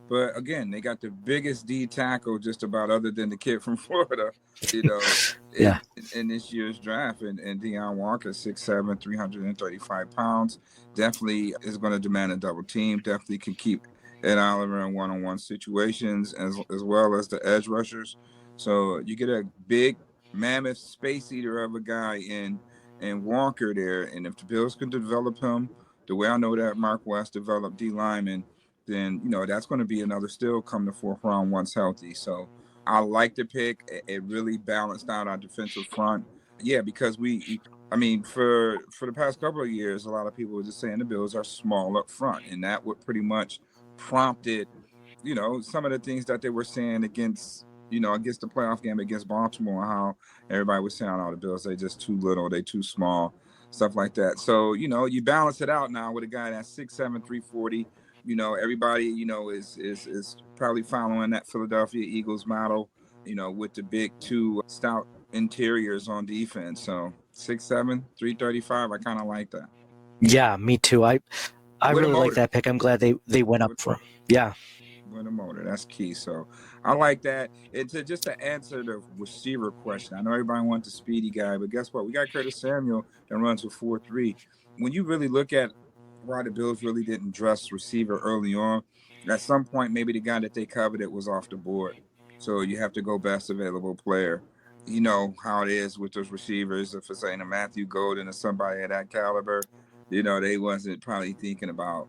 But again, they got the biggest D tackle just about, other than the kid from Florida, in this year's draft. And Deone Walker, 6'7", 335 pounds, definitely is going to demand a double team. Definitely can keep Ed Oliver in one-on-one situations as well as the edge rushers. So you get a big mammoth space eater of a guy in Walker there. And if the Bills can develop him the way I know that Mark West developed D lineman, then, that's going to be another still come the 4th round once healthy. So I like the pick. It really balanced out our defensive front. Yeah, because I mean, for the past couple of years, a lot of people were just saying the Bills are small up front, and that would pretty much prompted, some of the things that they were saying against the playoff game against Baltimore, how everybody was saying, "Oh, the Bills, they just too little, they too small," stuff like that. So, you balance it out now with a guy that's 6'7", 340. Everybody, is probably following that Philadelphia Eagles model, with the big two stout interiors on defense. So 6'7", 335, I kind of like that. Yeah, me too. I With a really like motor. that pick. I'm glad they went up for him. Yeah. With a motor, that's key. So I like that. And to answer the receiver question, I know everybody wants the speedy guy, but guess what? We got Curtis Samuel that runs with 4.3. When you really look at why the Bills really didn't dress receiver early on, at some point maybe the guy that they coveted was off the board. So you have to go best available player. You know how it is with those receivers. If it's ain't a Matthew Golden or somebody of that caliber, they wasn't probably thinking about,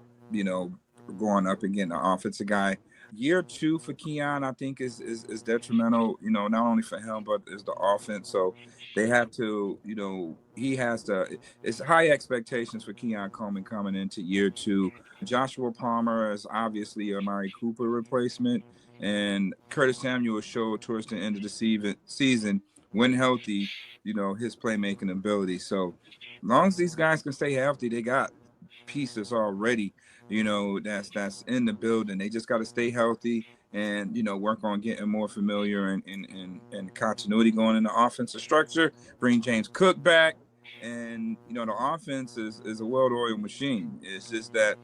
going up and getting an offensive guy. Year 2 for Keon, I think, is detrimental, not only for him, but is the offense. So they have to, it's high expectations for Keon Coleman coming into year 2. Joshua Palmer is obviously a Mari Cooper replacement, and Curtis Samuel showed towards the end of the season, when healthy, his playmaking ability. So as long as these guys can stay healthy, they got pieces already, that's in the building. They just got to stay healthy and, work on getting more familiar and continuity going in the offensive structure. Bring James Cook back. And, the offense is a well-oiled machine. It's just that,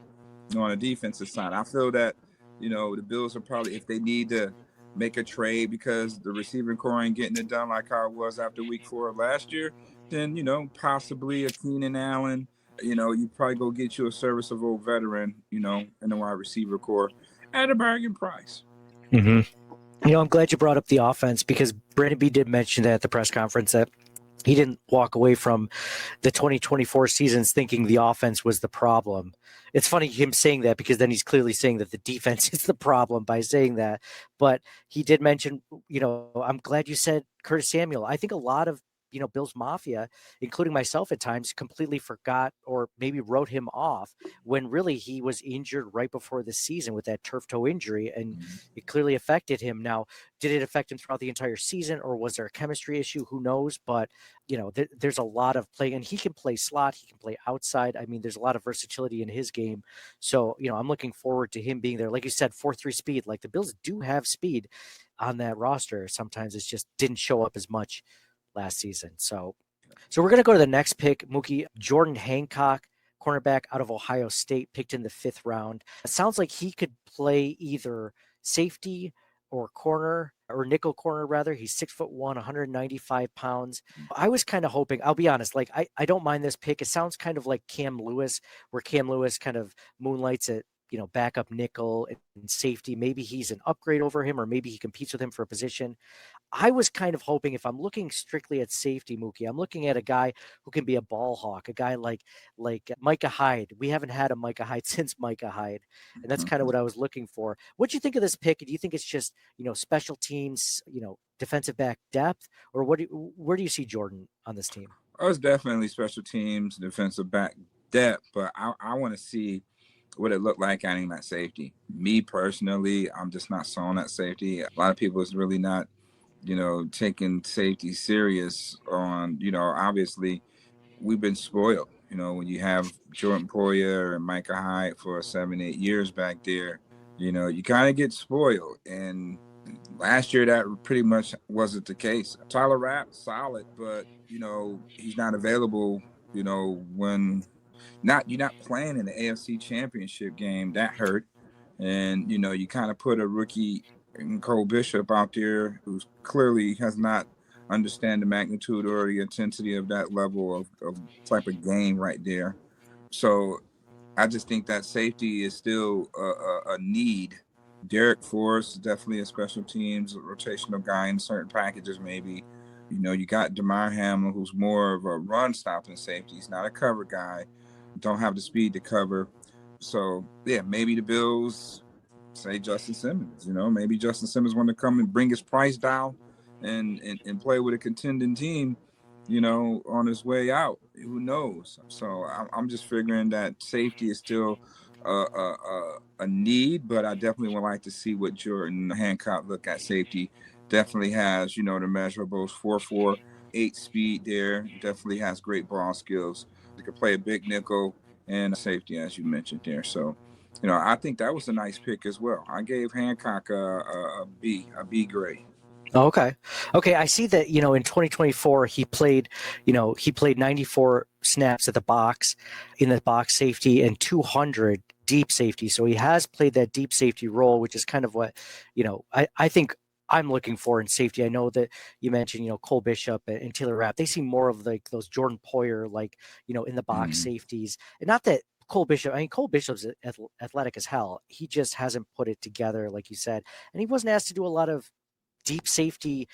on the defensive side, I feel that, the Bills are probably, if they need to make a trade because the receiving core ain't getting it done like how it was after week 4 of last year, then, possibly a Keenan Allen. You probably go get you a serviceable veteran, in the wide receiver core at a bargain price. Mm-hmm. I'm glad you brought up the offense, because Brandon B did mention that at the press conference that he didn't walk away from the 2024 seasons thinking the offense was the problem. It's funny him saying that, because then he's clearly saying that the defense is the problem by saying that. But he did mention, I'm glad you said Curtis Samuel. I think a lot of Bills Mafia, including myself at times, completely forgot or maybe wrote him off when really he was injured right before the season with that turf toe injury, and it clearly affected him. Now, did it affect him throughout the entire season, or was there a chemistry issue? Who knows? But there's a lot of play, and he can play slot, he can play outside. I mean, there's a lot of versatility in his game. So, I'm looking forward to him being there. Like you said, 4.3 speed. Like, the Bills do have speed on that roster. Sometimes it's just didn't show up as much last season. So we're going to go to the next pick, Muki. Jordan Hancock, cornerback out of Ohio State, picked in the 5th round. It sounds like he could play either safety or corner, or nickel corner rather. He's 6'1", 195 pounds. I was kind of hoping, I'll be honest, like I don't mind this pick. It sounds kind of like Cam Lewis, where Cam Lewis kind of moonlights at backup nickel and safety. Maybe he's an upgrade over him, or maybe he competes with him for a position. I was kind of hoping, if I'm looking strictly at safety, Muki, I'm looking at a guy who can be a ball hawk, a guy like Micah Hyde. We haven't had a Micah Hyde since Micah Hyde, and that's kind of what I was looking for. What do you think of this pick? Do you think it's just special teams, defensive back depth, or where do you see Jordan on this team? Oh, it's definitely special teams, defensive back depth, but I want to see what it looked like adding that safety. Me personally, I'm just not sold at safety. A lot of people is really not taking safety serious on, obviously we've been spoiled, when you have Jordan Poyer and Micah Hyde for 7-8 years back there, you kind of get spoiled. And last year that pretty much wasn't the case. Tyler Rapp, solid, but, he's not available, when you're not playing in the AFC Championship game. That hurt. And, you kind of put a rookie and Cole Bishop out there, who clearly has not understand the magnitude or the intensity of that level of type of game right there. So I just think that safety is still a need. Derek Forrest is definitely a special teams rotational guy in certain packages. Maybe, you got DeMar Hamlin, who's more of a run stopping safety. He's not a cover guy. Don't have the speed to cover. So yeah, maybe the Bills say Justin Simmons. Maybe Justin Simmons want to come and bring his price down and play with a contending team, on his way out. Who knows? So I'm just figuring that safety is still a need, but I definitely would like to see what Jordan Hancock look at safety. Definitely has, the measurables, 4.4, 8 speed there. Definitely has great ball skills. He could play a big nickel and a safety, as you mentioned there. So, I think that was a nice pick as well. I gave Hancock a B grade. Okay. I see that, in 2024, he played 94 snaps at the box, in the box safety, and 200 deep safety. So he has played that deep safety role, which is kind of what, I think I'm looking for in safety. I know that you mentioned, Cole Bishop and Taylor Rapp. They seem more of like those Jordan Poyer, like, in the box safeties. And not that Cole Bishop's athletic as hell. He just hasn't put it together, like you said. And he wasn't asked to do a lot of deep safety,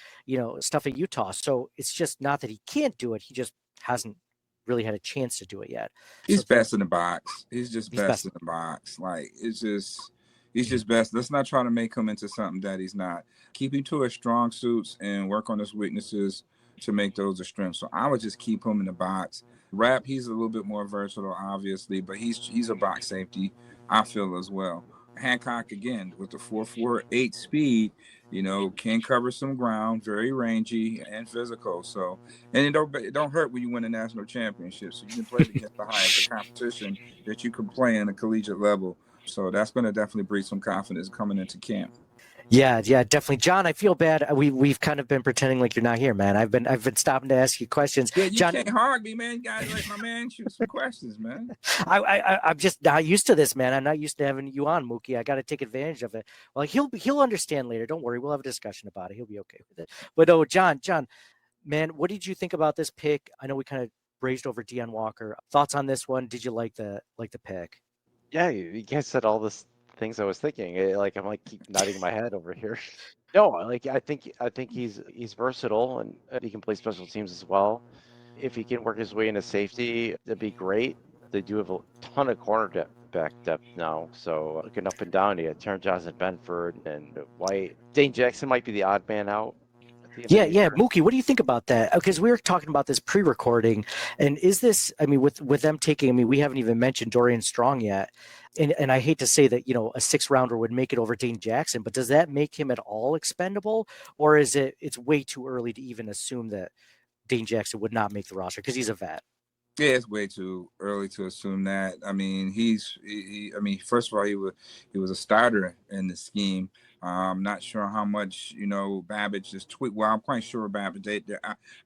stuff at Utah. So it's just not that he can't do it. He just hasn't really had a chance to do it yet. He's best in the box. He's just best in the box. Like, he's just best. Let's not try to make him into something that he's not. Keep him to his strong suits and work on his weaknesses to make those a strength. So I would just keep him in the box. Rapp, he's a little bit more versatile, obviously, but he's a box safety, I feel, as well. Hancock, again, with the 4.48 speed, can cover some ground, very rangy and physical. So, and it don't hurt when you win a national championship. So you can play against the highest competition that you can play in a collegiate level. So that's going to definitely breed some confidence coming into camp. Yeah, definitely, John. I feel bad. We've kind of been pretending like you're not here, man. I've been stopping to ask you questions. Yeah, you John, can't hog me, man. You gotta let my man shoot some questions, man. I'm just not used to this, man. I'm not used to having you on, Muki. I got to take advantage of it. Well, he'll understand later. Don't worry. We'll have a discussion about it. He'll be okay with it. But oh, John, man, what did you think about this pick? I know we kind of brazed over Deone Walker. Thoughts on this one? Did you like the pick? Yeah, you guys said all this things I was thinking. I'm like keep nodding my head over here. No, I think he's versatile and he can play special teams as well. If he can work his way into safety, that'd be great. They do have a ton of cornerback depth now. So looking up and down, you got Terrence Johnson, Benford, and White. Dane Jackson might be the odd man out. Yeah, Muki, what do you think about that? Because we were talking about this pre-recording, and is this? I mean, with them taking, we haven't even mentioned Dorian Strong yet, and I hate to say that a 6th rounder would make it over Dane Jackson, but does that make him at all expendable, or is it's way too early to even assume that Dane Jackson would not make the roster because he's a vet? Yeah, it's way too early to assume that. I mean, first of all, he was a starter in the scheme. I'm not sure how much, Babbage has tweaked. Well, I'm quite sure Babbage,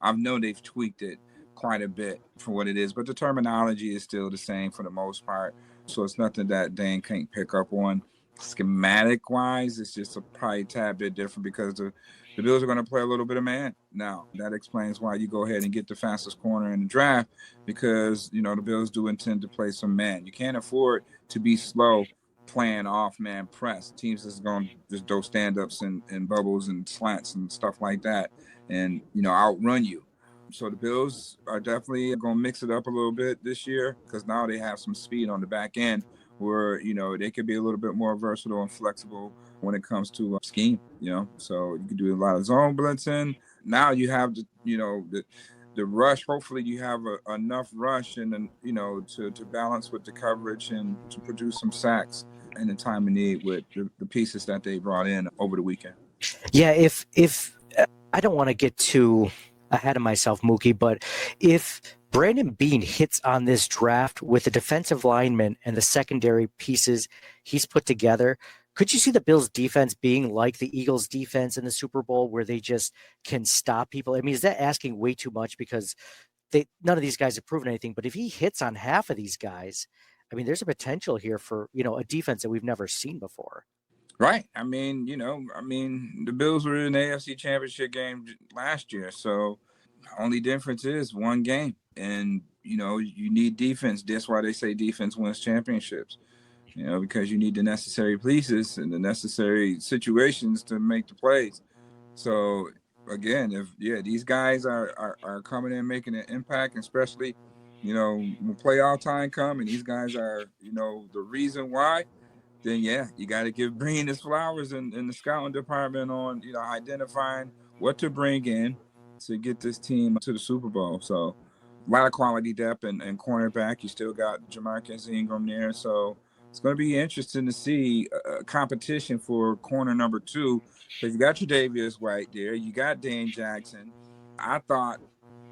I've known they've tweaked it quite a bit for what it is, but the terminology is still the same for the most part. So it's nothing that Dane can't pick up on. Schematic wise, it's just probably a tad bit different because the Bills are going to play a little bit of man now. That explains why you go ahead and get the fastest corner in the draft because, the Bills do intend to play some man. You can't afford to be slow playing off man press. Teams is going to just do stand-ups and bubbles and slants and stuff like that and, outrun you. So the Bills are definitely going to mix it up a little bit this year because now they have some speed on the back end where, they could be a little bit more versatile and flexible when it comes to scheme, So you can do a lot of zone blitzing. Now you have the rush. Hopefully you have enough rush and to balance with the coverage and to produce some sacks in the time of need with the pieces that they brought in over the weekend. Yeah, if I don't want to get too ahead of myself, Muki, but if Brandon Beane hits on this draft with the defensive lineman and the secondary pieces he's put together, could you see the Bills' defense being like the Eagles' defense in the Super Bowl where they just can stop people? I mean, is that asking way too much because none of these guys have proven anything? But if he hits on half of these guys, there's a potential here for, a defense that we've never seen before. Right. The Bills were in the AFC Championship game last year. So the only difference is one game. And, you need defense. That's why they say defense wins championships, because you need the necessary pieces and the necessary situations to make the plays. So, again, these guys are coming in making an impact, especially, when playoff time come and these guys are, the reason why, then yeah, you got to give Breen his flowers in the scouting department on, identifying what to bring in to get this team to the Super Bowl. So a lot of quality depth and cornerback. You still got Jamarcus Ingram there. So it's going to be interesting to see competition for corner number 2, because you got Tre'Davious White there. You got Dane Jackson. I thought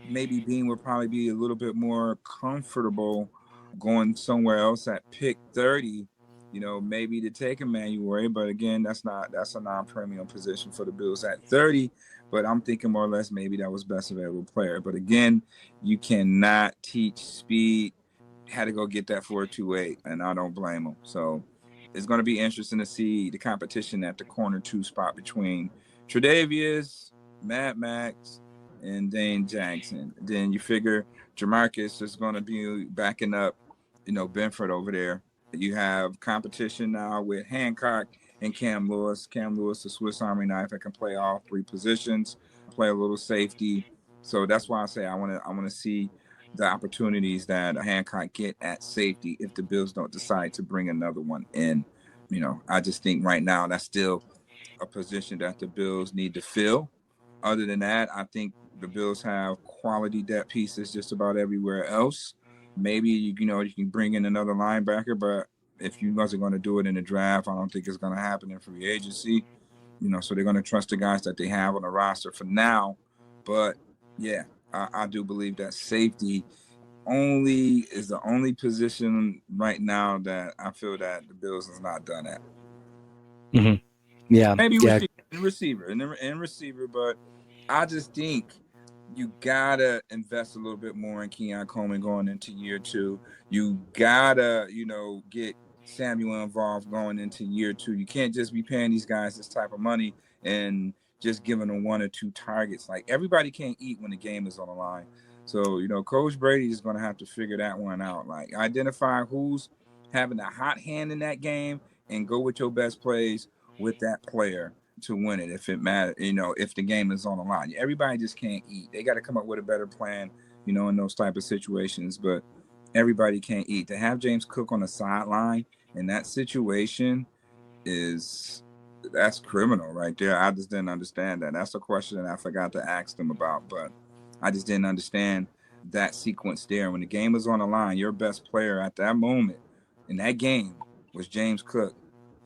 maybe Bean would probably be a little bit more comfortable going somewhere else at pick 30, maybe to take Emmanuel. But again, that's a non-premium position for the Bills at 30. But I'm thinking more or less maybe that was best available player. But again, you cannot teach speed. Had to go get that 4.28, and I don't blame him. So it's going to be interesting to see the competition at the corner 2 spot between Tre'Davious, Mad Max, and Dane Jackson. Then you figure Jamarcus is going to be backing up, Benford over there. You have competition now with Hancock and Cam Lewis. Cam Lewis, the Swiss Army knife, that can play all 3 positions, play a little safety. So that's why I say I want to see the opportunities that Hancock get at safety if the Bills don't decide to bring another one in. I just think right now that's still a position that the Bills need to fill. Other than that, I think the Bills have quality depth pieces just about everywhere else. Maybe you can bring in another linebacker, but if you wasn't going to do it in the draft, I don't think it's going to happen in free agency. So they're going to trust the guys that they have on the roster for now. But yeah, I do believe that safety is the only position right now that I feel that the Bills is not done at. Mm-hmm. Yeah, maybe receiver, but I just think you gotta invest a little bit more in Keon Coleman going into year 2. You gotta, get Samuel involved going into year 2. You can't just be paying these guys this type of money and just giving them 1 or 2 targets. Like, everybody can't eat when the game is on the line. So, Coach Brady is going to have to figure that one out. Like, identify who's having a hot hand in that game and go with your best plays with that player to win it if it matters, if the game is on the line. Everybody just can't eat. They got to come up with a better plan, in those type of situations. But everybody can't eat. To have James Cook on the sideline in that situation that's criminal right there. I just didn't understand that. That's a question that I forgot to ask them about, but I just didn't understand that sequence there. When the game is on the line, your best player at that moment in that game was James Cook,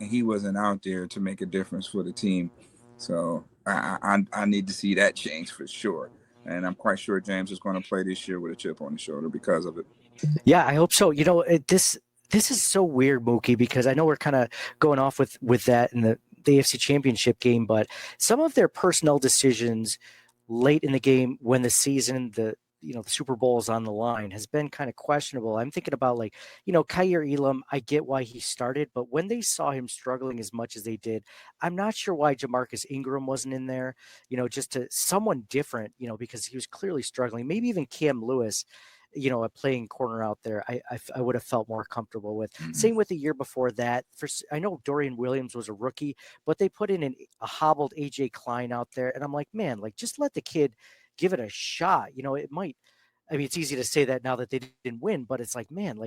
and he wasn't out there to make a difference for the team. So I need to see that change for sure. And I'm quite sure James is going to play this year with a chip on his shoulder because of it. Yeah, I hope so. This is so weird, Mookie, because I know we're kind of going off with that in the AFC Championship game, but some of their personnel decisions late in the game when the season, the Super Bowl is on the line, has been kind of questionable. I'm thinking about Kaiir Elam. I get why he started, but when they saw him struggling as much as they did, I'm not sure why Jamarcus Ingram wasn't in there, just to someone different, because he was clearly struggling. Maybe even Cam Lewis, a playing corner out there, I would have felt more comfortable with. Mm-hmm. Same with the year before that. I know Dorian Williams was a rookie, but they put in a hobbled AJ Klein out there, and I'm like, man, just let the kid give it a shot. It might. I mean, it's easy to say that now that they didn't win, but it's like, man,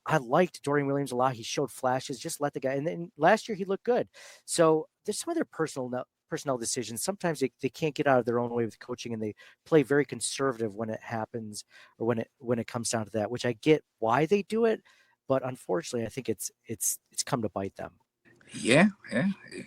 I liked Dorian Williams a lot. He showed flashes. Just let the guy. And then last year he looked good. So there's some other personnel decisions. Sometimes they can't get out of their own way with coaching, and they play very conservative when it happens, or when it comes down to that, which I get why they do it, but unfortunately I think it's come to bite them. Yeah,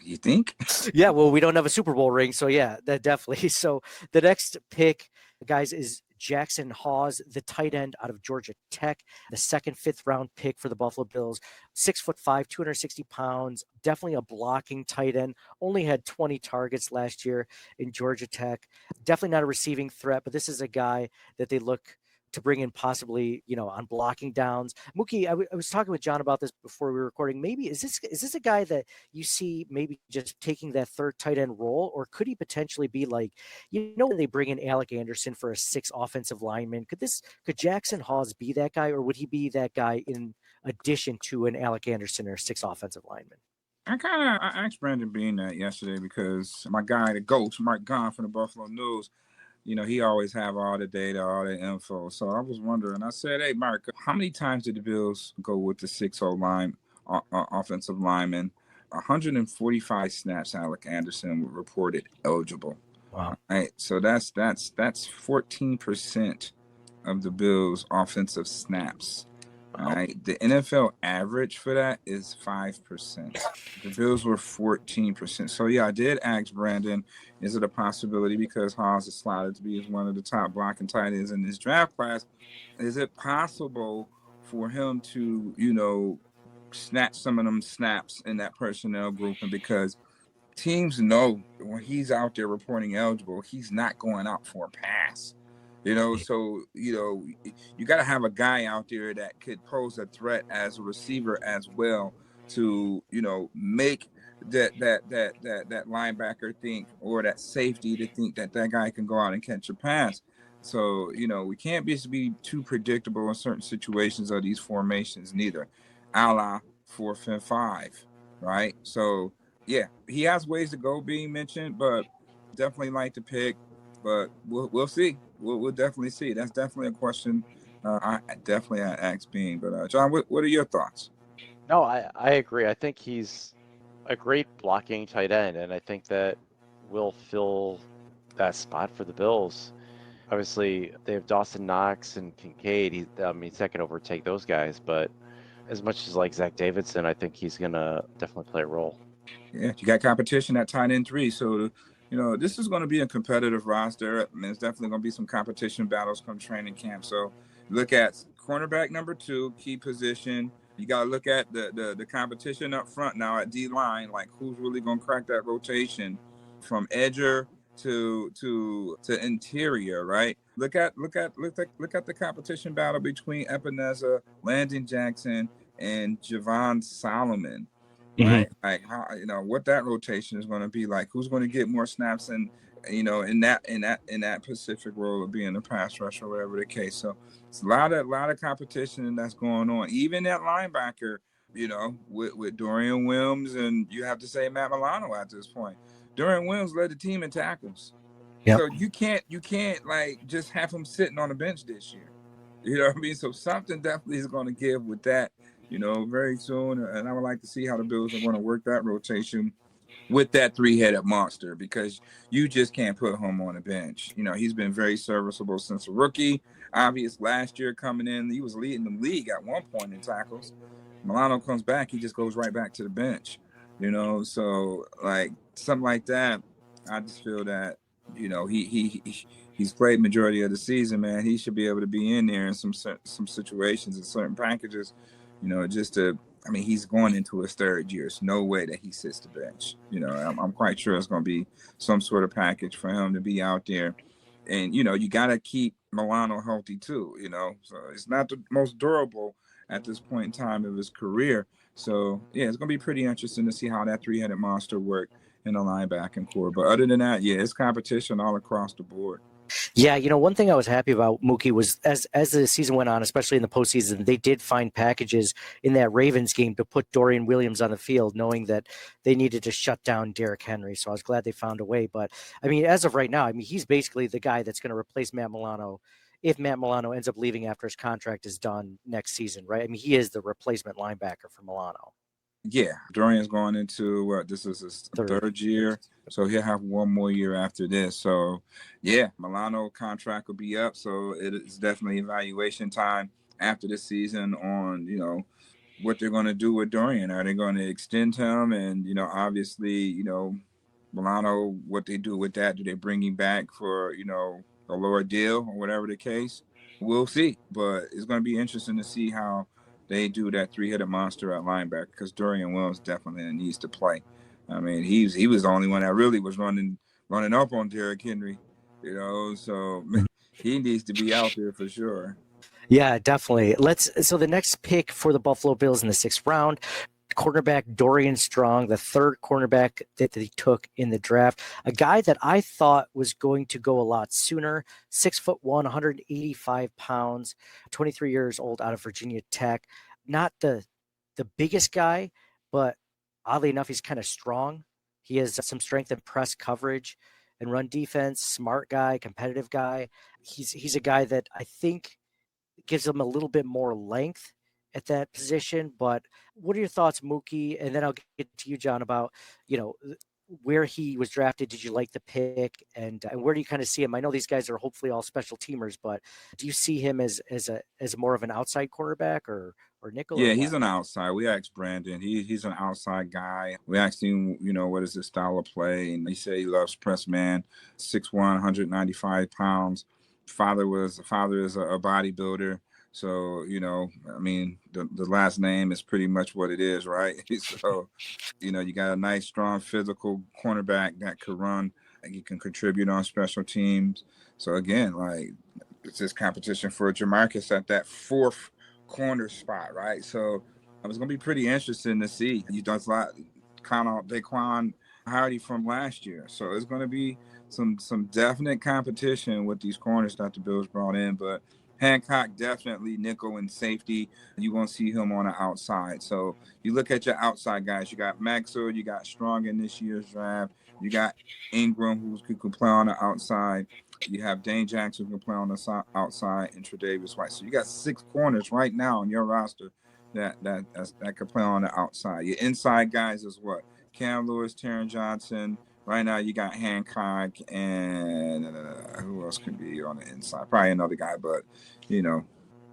you think? Yeah, well, we don't have a Super Bowl ring, so yeah, that definitely. So the next pick, guys, is Jackson Hawes, the tight end out of Georgia Tech, the 2nd, 5th round pick for the Buffalo Bills. 6'5", 260 pounds, definitely a blocking tight end. Only had 20 targets last year in Georgia Tech. Definitely not a receiving threat, but this is a guy that they look to bring in possibly, on blocking downs. Mookie, I was talking with John about this before we were recording. Maybe is this a guy that you see maybe just taking that 3rd tight end role, or could he potentially be like, when they bring in Alec Anderson for a 6th offensive lineman? Could Jackson Hawes be that guy, or would he be that guy in addition to an Alec Anderson or 6th offensive lineman? I asked Brandon Bean that yesterday because my guy, the GOAT, Mark Gunn from the Buffalo News, he always have all the data, all the info. So I was wondering, I said, hey, Mark, how many times did the Bills go with the 6 line offensive linemen. 145 snaps. Alec Anderson reported eligible. Wow. All right, so that's 14% of the Bills' offensive snaps. All right, the NFL average for that is 5%. The Bills were 14%. So yeah, I did ask Brandon, is it a possibility because Hawes is slotted to be as one of the top blocking tight ends in this draft class? Is it possible for him to, snatch some of them snaps in that personnel group? And because teams know when he's out there reporting eligible, he's not going out for a pass. So you got to have a guy out there that could pose a threat as a receiver as well to make that linebacker think, or that safety to think that guy can go out and catch a pass. So we can't be too predictable in certain situations of these formations neither, a la 4-5, right? So yeah, he has ways to go being mentioned, but definitely like to pick. But we'll see. We'll definitely see. That's definitely a question. I definitely asked Bean. But John, what are your thoughts? No, I agree. I think he's a great blocking tight end, and I think that will fill that spot for the Bills. Obviously, they have Dawson Knox and Kincaid. He's not going to overtake those guys, but as much as like Zach Davidson, I think he's going to definitely play a role. Yeah, you got competition at tight end 3, so this is going to be a competitive roster. There's definitely going to be some competition battles come training camp. So look at cornerback number 2, key position. You got to look at the competition up front now at D line, like who's really going to crack that rotation from edger to interior, right? Look at the competition battle between Ebenezer, Landon Jackson, and Javon Solomon. Right, like how what that rotation is going to be like. Who's going to get more snaps in that Pacific role of being a pass rusher, or whatever the case. So it's a lot of competition that's going on. Even at linebacker, with Dorian Williams, and you have to say Matt Milano at this point. Dorian Williams led the team in tackles. Yep. So you can't like just have him sitting on the bench this year. You know what I mean? So something definitely is going to give with that. Very soon. And I would like to see how the Bills are going to work that rotation with that 3-headed monster, because you just can't put him on the bench. He's been very serviceable since a rookie. Obvious last year coming in, he was leading the league at one point in tackles. Milano comes back, he just goes right back to the bench. So like something like that, I just feel that, he's played majority of the season, man. He should be able to be in there in some situations and certain packages. He's going into his 3rd year. It's no way that he sits the bench. I'm quite sure it's going to be some sort of package for him to be out there. And, you got to keep Milano healthy too, So it's not the most durable at this point in time of his career. So, yeah, it's going to be pretty interesting to see how that 3-headed monster work in the linebacking core. But other than that, yeah, it's competition all across the board. Yeah, one thing I was happy about, Muki, was as the season went on, especially in the postseason, they did find packages in that Ravens game to put Dorian Williams on the field, knowing that they needed to shut down Derrick Henry. So I was glad they found a way. But, as of right now, he's basically the guy that's going to replace Matt Milano if Matt Milano ends up leaving after his contract is done next season, right? He is the replacement linebacker for Milano. Yeah, Dorian's going into this is his third year, so he'll have one more year after this. So, yeah, Milano contract will be up, so it's definitely evaluation time after this season on what they're going to do with Dorian. Are they going to extend him? And obviously, Milano, what they do with that? Do they bring him back for a lower deal or whatever the case? We'll see, but it's going to be interesting to see how they do that 3-headed monster at linebacker, because Dorian Williams definitely needs to play. He was the only one that really was running up on Derrick Henry, so he needs to be out there for sure. Yeah, definitely. So the next pick for the Buffalo Bills in the 6th round, cornerback Dorian Strong, the 3rd cornerback that they took in the draft, a guy that I thought was going to go a lot sooner, 6'1", 185 pounds, 23 years old, out of Virginia Tech. Not the biggest guy, but oddly enough, he's kind of strong. He has some strength in press coverage and run defense, smart guy, competitive guy. He's a guy that I think gives him a little bit more length at that position. But what are your thoughts, Mookie? And then I'll get to you, John, about, you know, where he was drafted. Did you like the pick, and where do you kind of see him? I know these guys are hopefully all special teamers, but do you see him as more of an outside quarterback or nickel or Yeah, he's what? an outside. We asked Brandon. He's an outside guy. We asked him, what is his style of play, and he said he loves press man, 6'1", 195 pounds. Father is a bodybuilder. So, I mean, the last name is pretty much what it is, right? So, you got a nice, strong, physical cornerback that could run and you can contribute on special teams. So again, like, it's this competition for Jamarcus at that fourth corner spot, right? So it was going to be pretty interesting to see. He does a lot, kind of Daquan Hardy from last year. So it's going to be some definite competition with these corners that the Bills brought in. But Hancock definitely nickel and safety. You won't see him on the outside. So you look at your outside guys. You got Maxwell. You got Strong in this year's draft. You got Ingram, who can play on the outside. You have Dane Jackson who can play on the outside, and Tre'Davious White. So you got 6 corners right now on your roster that can play on the outside. Your inside guys is what? Cam Lewis, Taron Johnson. Right now you got Hancock and who else can be on the inside? Probably another guy, but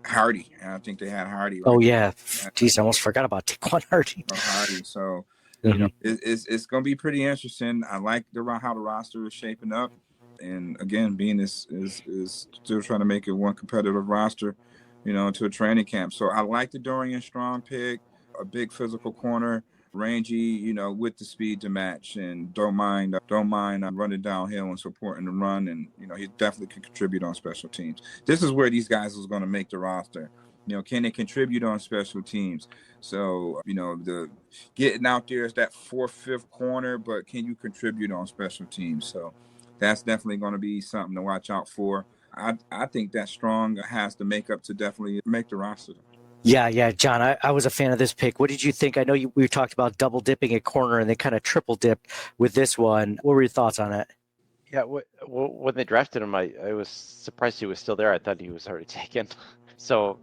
Hardy. And I think they had Hardy. Right Oh yeah, there. geez, I almost forgot about Daquan Hardy. Hardy. So Mhm. it's going to be pretty interesting. I like how the roster is shaping up. And again, Bean is still trying to make it one competitive roster, to a training camp. So I like the Dorian Strong pick, a big physical corner, rangy, with the speed to match, and don't mind running downhill and supporting the run. And he definitely can contribute on special teams. This is where these guys is going to make the roster. Can they contribute on special teams? So, the getting out there is that 4th, 5th corner, but can you contribute on special teams? So that's definitely going to be something to watch out for. I think that Strong has the makeup to definitely make the roster. Yeah, John, I was a fan of this pick. What did you think? I know we talked about double dipping at corner and they kind of triple dipped with this one. What were your thoughts on it? Yeah, when they drafted him, I was surprised he was still there. I thought he was already taken. So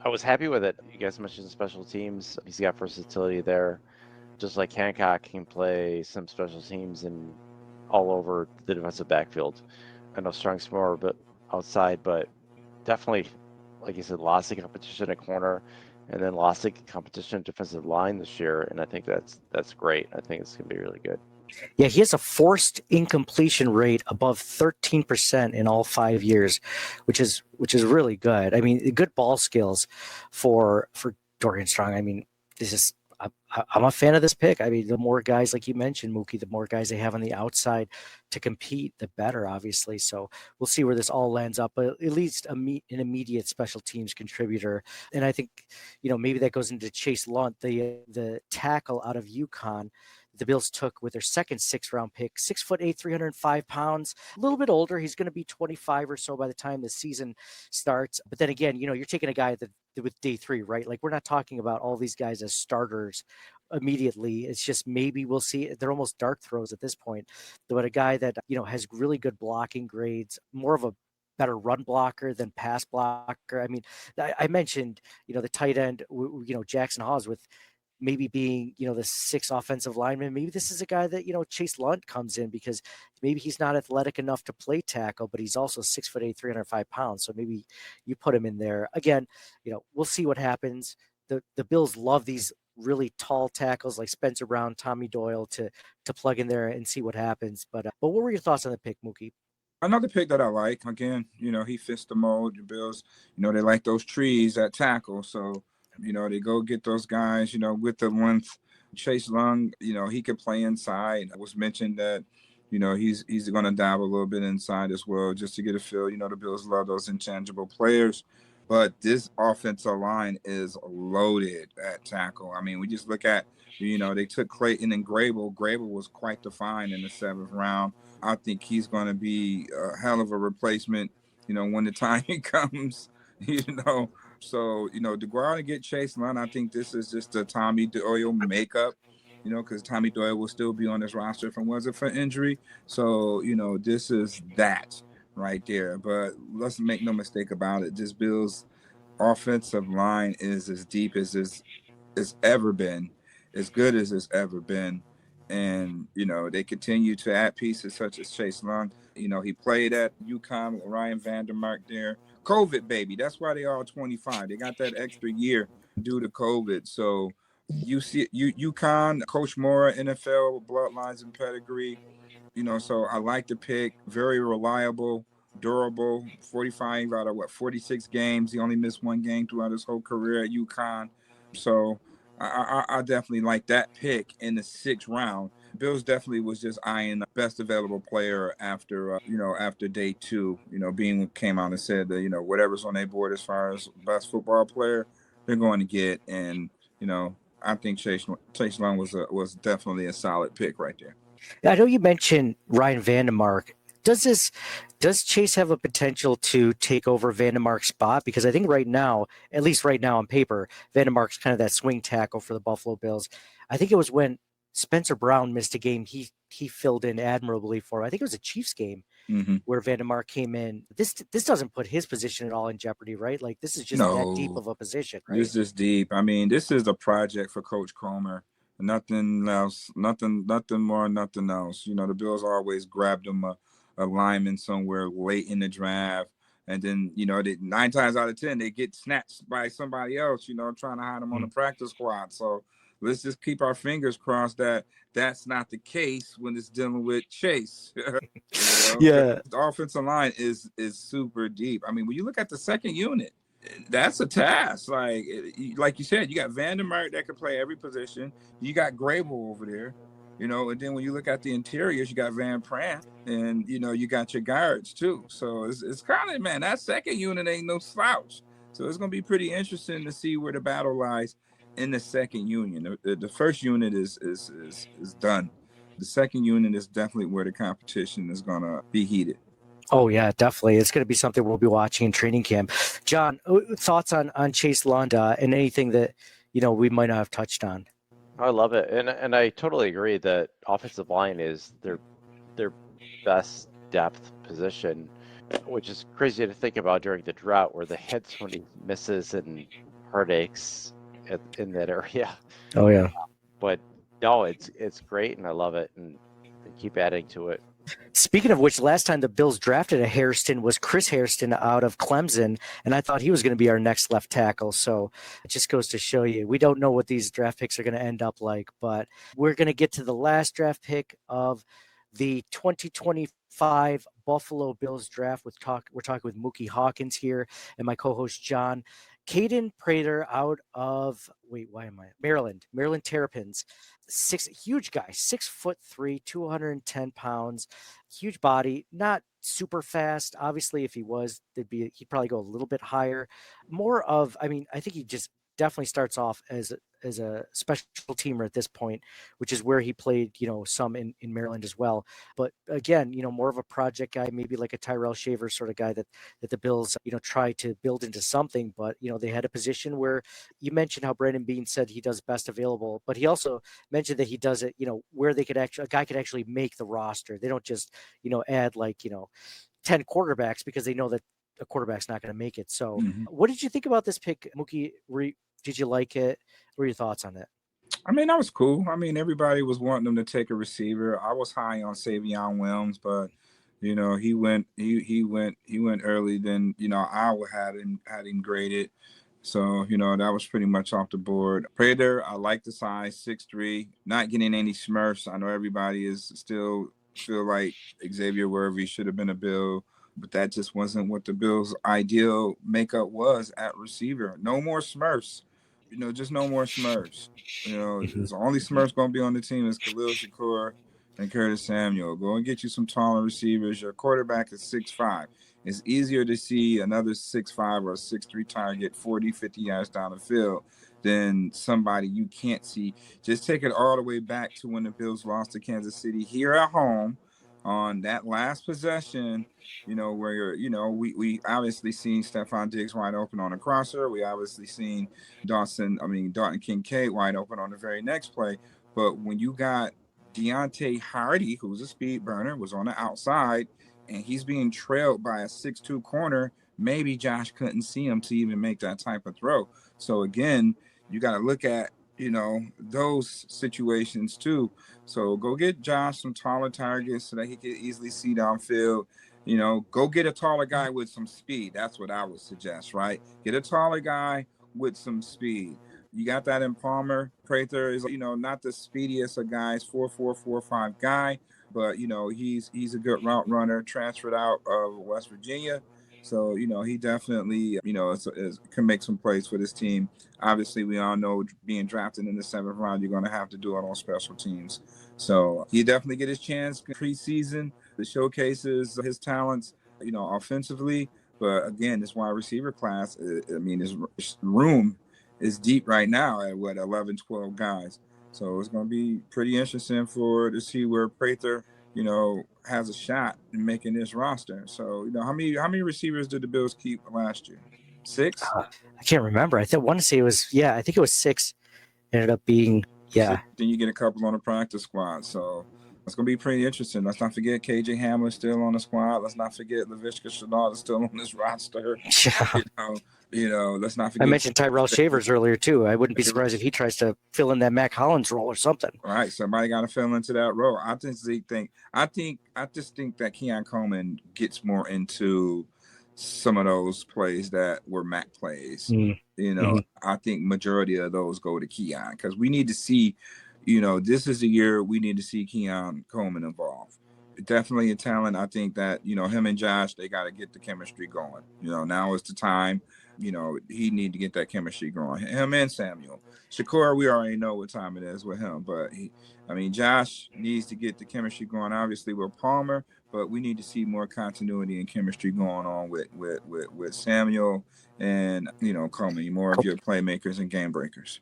I was happy with it. You guys mentioned special teams. He's got versatility there. Just like Hancock can play some special teams and all over the defensive backfield. I know Strong's more but outside, but definitely, like you said, lots of competition at corner, and then lots of competition at defensive line this year. And I think that's great. I think it's gonna be really good. Yeah, he has a forced incompletion rate above 13% in all 5 years, which is really good. I mean, good ball skills for Dorian Strong. I mean, this is I'm a fan of this pick. I mean, the more guys, like you mentioned, Mookie, the more guys they have on the outside to compete, the better, obviously. So we'll see where this all lands up, but at least an immediate special teams contributor. And I think, maybe that goes into Chase Lunt, the tackle out of UConn. The Bills took with their second 6th round pick, 6'8", 305 pounds, a little bit older. He's going to be 25 or so by the time the season starts. But then again, you're taking a guy with day 3, right? Like, we're not talking about all these guys as starters immediately. It's just maybe we'll see. They're almost dart throws at this point. But a guy that, has really good blocking grades, more of a better run blocker than pass blocker. I mean, I mentioned, the tight end, Jackson Hawes with maybe being, the 6th offensive lineman. Maybe this is a guy that, Chase Lunt comes in because maybe he's not athletic enough to play tackle, but he's also 6'8", 305 pounds. So maybe you put him in there. Again, we'll see what happens. The Bills love these really tall tackles like Spencer Brown, Tommy Doyle to plug in there and see what happens. But what were your thoughts on the pick, Mookie? Another pick that I like, again, he fits the mold. The Bills, they like those trees at tackle. So, they go get those guys, with the length. Chase Lung, he can play inside. It was mentioned that, he's going to dabble a little bit inside as well, just to get a feel. The Bills love those intangible players. But this offensive line is loaded at tackle. I mean, we just look at, they took Clayton and Grable. Grable was quite the find in the 7th round. I think he's going to be a hell of a replacement, when the time comes, So, to go out and get Chase Lund, I think this is just a Tommy Doyle makeup, because Tommy Doyle will still be on this roster if it wasn't for injury. So, this is that right there. But let's make no mistake about it. This Bills offensive line is as deep as it's ever been, as good as it's ever been. And, they continue to add pieces such as Chase Long. He played at UConn, Ryan Vandermark there. COVID, baby. That's why they all 25. They got that extra year due to COVID. So you see, UConn, Coach Mora, NFL bloodlines and pedigree. So I like the pick. Very reliable, durable. 45 out of 46 games. He only missed one game throughout his whole career at UConn. So I definitely like that pick in the 6th round. Bills definitely was just eyeing the best available player after after day 2. Being came out and said that whatever's on their board as far as best football player, they're going to get. And I think Chase Long was definitely a solid pick right there. I know you mentioned Ryan Vandermark. Does Chase have a potential to take over Vandermark's spot? Because I think right now, at least right now on paper, Vandermark's kind of that swing tackle for the Buffalo Bills. I think it was when Spencer Brown missed a game, he filled in admirably for. I think it was a Chiefs game where Vandermark came in. This doesn't put his position at all in jeopardy, right? Like this is just that deep of a position, right? This is deep. I mean, this is a project for Coach Cromer. Nothing else, nothing more, nothing else. The Bills always grabbed them a lineman somewhere late in the draft. And then, 9 times out of 10, they get snatched by somebody else, trying to hide them on the practice squad. So let's just keep our fingers crossed that that's not the case when it's dealing with Chase. Yeah. The offensive line is super deep. I mean, when you look at the second unit, that's a task. Like you said, you got Vandermark that can play every position. You got Grable over there, and then when you look at the interiors, you got Van Pran, and you got your guards too. So it's kind of, man, that second unit ain't no slouch. So it's gonna be pretty interesting to see where the battle lies in the second unit. The first unit is done. The second unit is definitely where the competition is gonna be heated. Oh, yeah, definitely. It's going to be something we'll be watching in training camp. John, thoughts on Chase Londa and anything that, we might not have touched on? I love it. And I totally agree that offensive line is their best depth position, which is crazy to think about during the drought where they had so many misses and heartaches in that area. Oh, yeah. But no, it's great, and I love it, and they keep adding to it. Speaking of which, last time the Bills drafted a Hairston was Chris Hairston out of Clemson, and I thought he was going to be our next left tackle. So it just goes to show you, we don't know what these draft picks are going to end up like, but we're going to get to the last draft pick of the 2025 Buffalo Bills draft. We're talking with Muki Hawkins here and my co-host John. Caden Prater out of Maryland Terrapins. Huge guy, 6'3", 210 pounds, huge body, not super fast. Obviously, if he was, he'd probably go a little bit higher. I think he just definitely starts off as a special teamer at this point, which is where he played, some in Maryland as well. But again, more of a project guy, maybe like a Tyrell Shaver sort of guy that the Bills, try to build into something. But, they had a position where you mentioned how Brandon Beane said he does best available, but he also mentioned that he does it, where a guy could actually make the roster. They don't just, add 10 quarterbacks because they know that a quarterback's not going to make it. So what did you think about this pick, Muki? Did you like it? What are your thoughts on it? I mean, that was cool. I mean, everybody was wanting them to take a receiver. I was high on Savion Williams, but he went early. Then I had him graded, so that was pretty much off the board. Prater, I like the size, 6'3", not getting any smurfs. I know everybody is still feel like Xavier Worthy should have been a Bill, but that just wasn't what the Bills' ideal makeup was at receiver. No more smurfs. Just no more Smurfs. The only Smurfs going to be on the team is Khalil Shakur and Curtis Samuel. Go and get you some taller receivers. Your quarterback is 6'5". It's easier to see another 6'5" or 6'3" target 40, 50 yards down the field than somebody you can't see. Just take it all the way back to when the Bills lost to Kansas City here at home on that last possession, where we obviously seen Stephon Diggs wide open on a crosser. We obviously seen Dalton Kincaid wide open on the very next play. But when you got Deontay Hardy, who's a speed burner, was on the outside, and he's being trailed by a 6'2" corner, maybe Josh couldn't see him to even make that type of throw. So again, you got to look at, those situations too. So go get Josh some taller targets so that he can easily see downfield. Go get a taller guy with some speed. That's what I would suggest, right? Get a taller guy with some speed. You got that in Palmer. Prather is, not the speediest of guys, 4.4, 4.5 guy, but he's a good route runner, transferred out of West Virginia. So, he definitely, can make some plays for this team. Obviously, we all know being drafted in the 7th round, you're going to have to do it on special teams. So he definitely get his chance preseason to showcases his talents, offensively. But again, this wide receiver class, his room is deep right now at 11, 12 guys. So it's going to be pretty interesting to see where Prather, has a shot in making this roster. So, how many receivers did the Bills keep last year? 6? I can't remember. I want to say it was, I think it was 6. Ended up being, 6. Then you get a couple on the practice squad. So it's going to be pretty interesting. Let's not forget KJ Hamler still on the squad. Let's not forget Laviska Shenault is still on this roster. Let's not forget. I mentioned Tyrell Shavers earlier too. I wouldn't be surprised if he tries to fill in that Mac Hollins role or something. All right, somebody got to fill into that role. I just think that Keon Coleman gets more into some of those plays that were Mac plays. I think majority of those go to Keon because we need to see, this is the year we need to see Keon Coleman involved. Definitely a talent. I think that, him and Josh, they got to get the chemistry going. Now is the time. He need to get that chemistry going. Him and Samuel. Shakur, we already know what time it is with him, but Josh needs to get the chemistry going, obviously with Palmer, but we need to see more continuity and chemistry going on with Samuel and, Coleman, more of your playmakers and game breakers.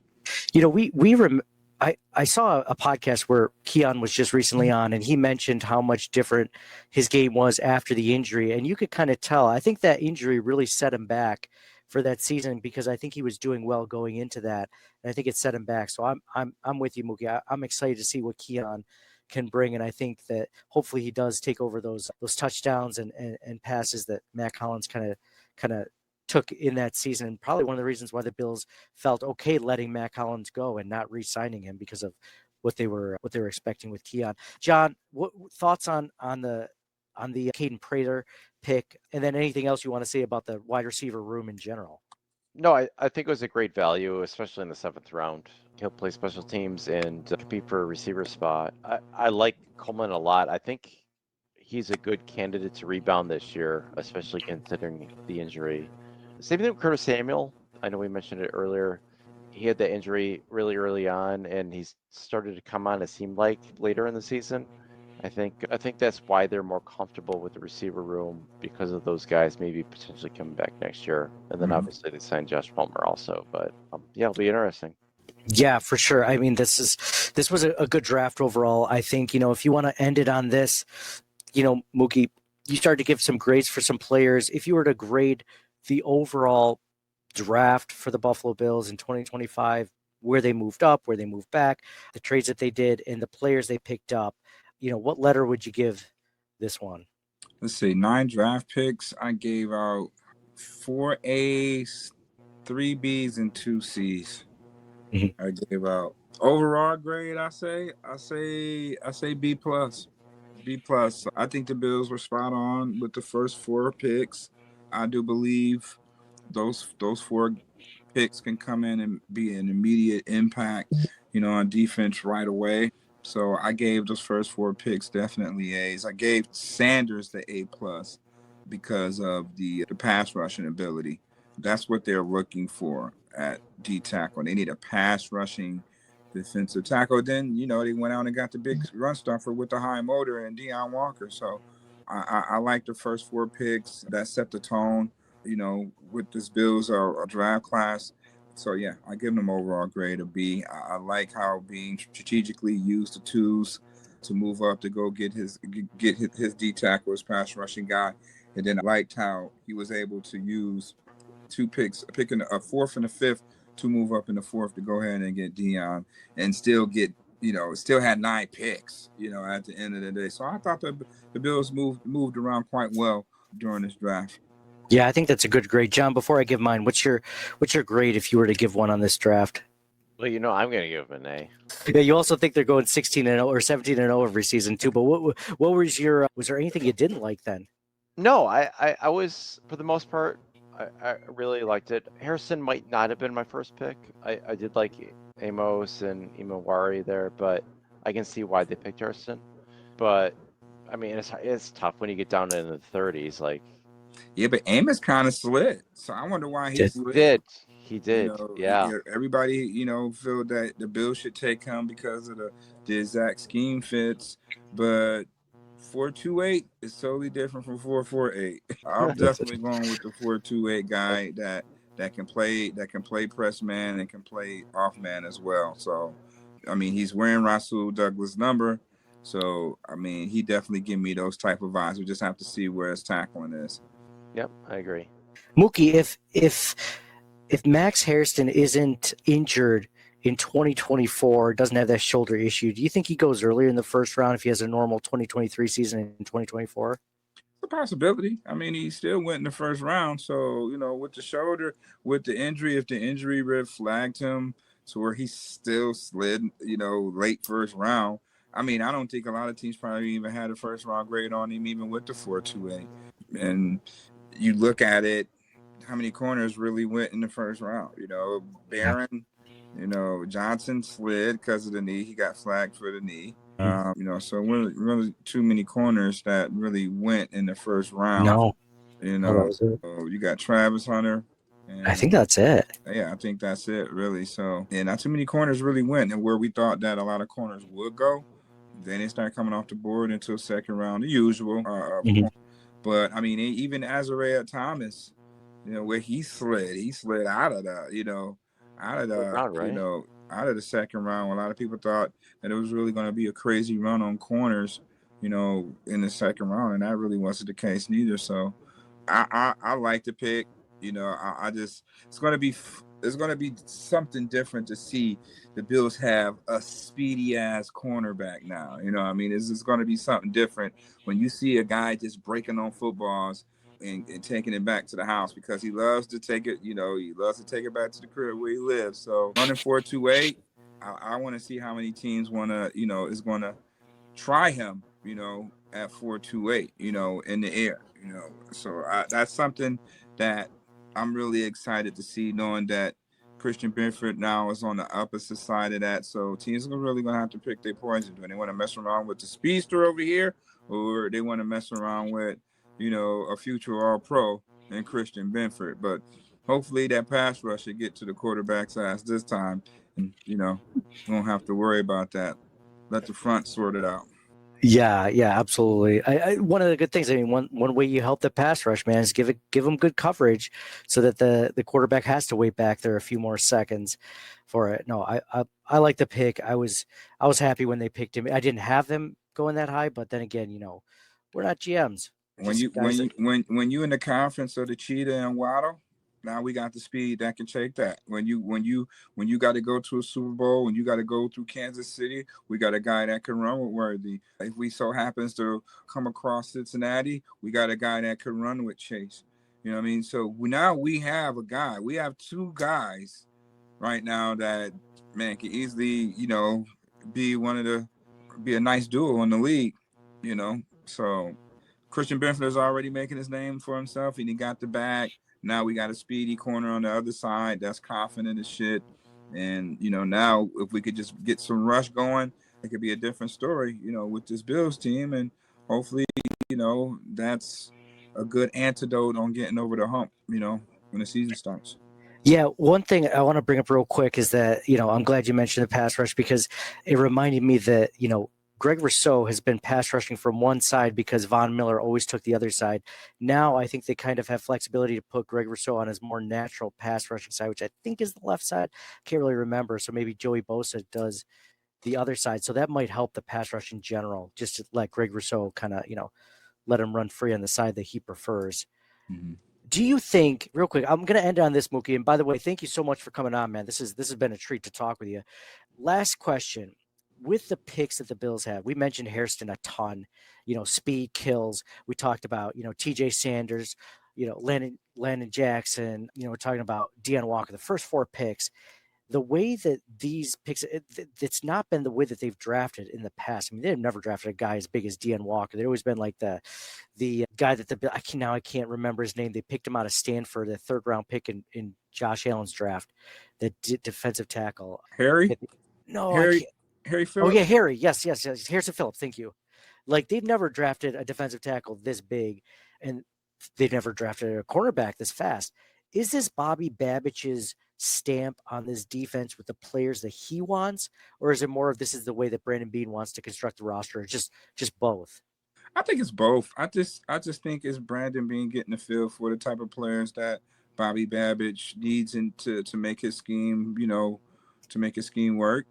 I saw a podcast where Keon was just recently on, and he mentioned how much different his game was after the injury, and you could kind of tell. I think that injury really set him back for that season because I think he was doing well going into that, and I think it set him back. So I'm with you, Muki. I'm excited to see what Keon can bring, and I think that hopefully he does take over those touchdowns and passes that Mac Hollins kind of took in that season, and probably one of the reasons why the Bills felt okay letting Mac Hollins go and not re-signing him because of what they were expecting with Keon. John, what thoughts on the Caden Prather pick, and then anything else you want to say about the wide receiver room in general? No, I think it was a great value, especially in the 7th round. He'll play special teams and compete for a receiver spot. I like Coleman a lot. I think he's a good candidate to rebound this year, especially considering the injury. Same thing with Curtis Samuel. I know we mentioned it earlier. He had that injury really early on, and he's started to come on, it seemed like, later in the season. I think that's why they're more comfortable with the receiver room because of those guys maybe potentially coming back next year. And then obviously they signed Josh Palmer also. But it'll be interesting. Yeah, for sure. This was a good draft overall. I think, if you want to end it on this, Muki, you started to give some grades for some players. If you were to grade the overall draft for the Buffalo Bills in 2025, where they moved up, where they moved back, the trades that they did, and the players they picked up, what letter would you give this one? Let's see, 9 draft picks. I gave out 4 A's, 3 B's, and 2 C's. I gave out overall grade. I say B plus. B plus. I think the Bills were spot on with the first 4 picks. I do believe those 4 picks can come in and be an immediate impact, on defense right away. So I gave those first 4 picks definitely A's. I gave Sanders the A plus because of the pass rushing ability. That's what they're looking for at D tackle. They need a pass rushing defensive tackle. Then, they went out and got the big run stuffer with the high motor and Deone Walker. So I like the first 4 picks. That set the tone, with this Bills draft class. So, yeah, I give them overall grade of B. I like how being strategically used the twos to move up to go get his D tackle, his pass rushing guy. And then I liked how he was able to use 2 picks, picking a 4th and a 5th to move up in the 4th to go ahead and get Deone and still get, still had 9 picks, at the end of the day. So I thought the Bills moved around quite well during this draft. Yeah, I think that's a good grade. John, before I give mine, what's your grade if you were to give one on this draft? Well, I'm going to give him an A. Yeah, you also think they're going 16-0 or 17-0 every season too. But what was your was there anything you didn't like then? No, I was, for the most part, I really liked it. Harrison might not have been my first pick. I did like Amos and Imawari there, but I can see why they picked Harrison. But I mean, it's tough when you get down into the 30s. Like, Yeah, but Amos kind of slid. So I wonder why he Did. slid. he did, yeah. Everybody, feel that the Bills should take him because of the exact scheme fits, but 4.28 is totally different from 4.48. I'm definitely going with the 4.28 guy that can play press man and can play off man as well. So, I mean, he's wearing Rasul Douglas' number, so I mean, he definitely give me those type of vibes. We just have to see where his tackling is. Yep, I agree. Mookie, if Max Hairston isn't injured in 2024, doesn't have that shoulder issue, do you think he goes earlier in the first round if he has a normal 2023 season in 2024? It's a possibility. I mean, he still went in the first round. So, with the shoulder, with the injury, if the injury red flagged him to where he still slid, late first round. I mean, I don't think a lot of teams probably even had a first round grade on him, even with the 4.28. And you look at it, how many corners really went in the first round? Barron, Johnson slid because of the knee. He got flagged for the knee. So really too many corners that really went in the first round. No. So you got Travis Hunter. And I think that's it. Yeah, I think that's it, really. So, not too many corners really went, and where we thought that a lot of corners would go, then they start coming off the board until second round, the usual. But I mean, even Azariah Thomas, where he slid out of the, out of the second round. A lot of people thought that it was really going to be a crazy run on corners, in the second round, and that really wasn't the case neither. So, I like the pick. It's going to be something different to see the Bills have a speedy ass cornerback now. I mean, it's going to be something different when you see a guy just breaking on footballs and taking it back to the house, because he loves to take it, he loves to take it back to the crib where he lives. So running 4.28, I want to see how many teams want to, is going to try him, at 4.28, in the air, So that's something that I'm really excited to see, knowing that Christian Benford now is on the opposite side of that. So teams are really going to have to pick their poison. Do they want to mess around with the speedster over here, or they want to mess around with, a future All-Pro and Christian Benford? But hopefully that pass rush should get to the quarterback's ass this time, and, we won't have to worry about that. Let the front sort it out. Yeah, absolutely. One of the good things, I mean, one way you help the pass rush, man, is give them good coverage, so that the quarterback has to wait back there a few more seconds for it. No, I like the pick. I was happy when they picked him. I didn't have them going that high, but then again, we're not GMs. When you in the conference of the Cheetah and Waddle, now we got the speed that can take that. When you got to go to a Super Bowl, when you got to go through Kansas City, we got a guy that can run with Worthy. If we so happens to come across Cincinnati, we got a guy that can run with Chase. You know what I mean? So now we have a guy. We have two guys right now that, man, can easily, be a nice duo in the league. So Christian Benford is already making his name for himself, and he got the bag. Now we got a speedy corner on the other side that's confident as shit. And, now if we could just get some rush going, it could be a different story, with this Bills team. And hopefully, that's a good antidote on getting over the hump, when the season starts. Yeah, one thing I want to bring up real quick is that, I'm glad you mentioned the pass rush, because it reminded me that, Greg Rousseau has been pass rushing from one side because Von Miller always took the other side. Now I think they kind of have flexibility to put Greg Rousseau on his more natural pass rushing side, which I think is the left side. Can't really remember. So maybe Joey Bosa does the other side. So that might help the pass rush in general, just to let Greg Rousseau kind of, let him run free on the side that he prefers. Mm-hmm. Do you think, real quick, I'm going to end on this, Mookie. And by the way, thank you so much for coming on, man. This has been a treat to talk with you. Last question. With the picks that the Bills have, we mentioned Hairston a ton, speed kills. We talked about, TJ Sanders, Landon Jackson, we're talking about Deone Walker, the first 4 picks. The way that these picks, it's not been the way that they've drafted in the past. I mean, they've never drafted a guy as big as Deone Walker. They've always been like the guy that I can't remember his name. They picked him out of Stanford, the 3rd round pick in Josh Allen's draft, the defensive tackle. Harry Phillips. Oh yeah, Harry. Yes. Harrison Phillips. Thank you. Like, they've never drafted a defensive tackle this big, and they've never drafted a cornerback this fast. Is this Bobby Babbich's stamp on this defense with the players that he wants, or is it more of this is the way that Brandon Beane wants to construct the roster? Just both. I think it's both. I just think it's Brandon Beane getting the feel for the type of players that Bobby Babbich needs to make his scheme, to make his scheme work.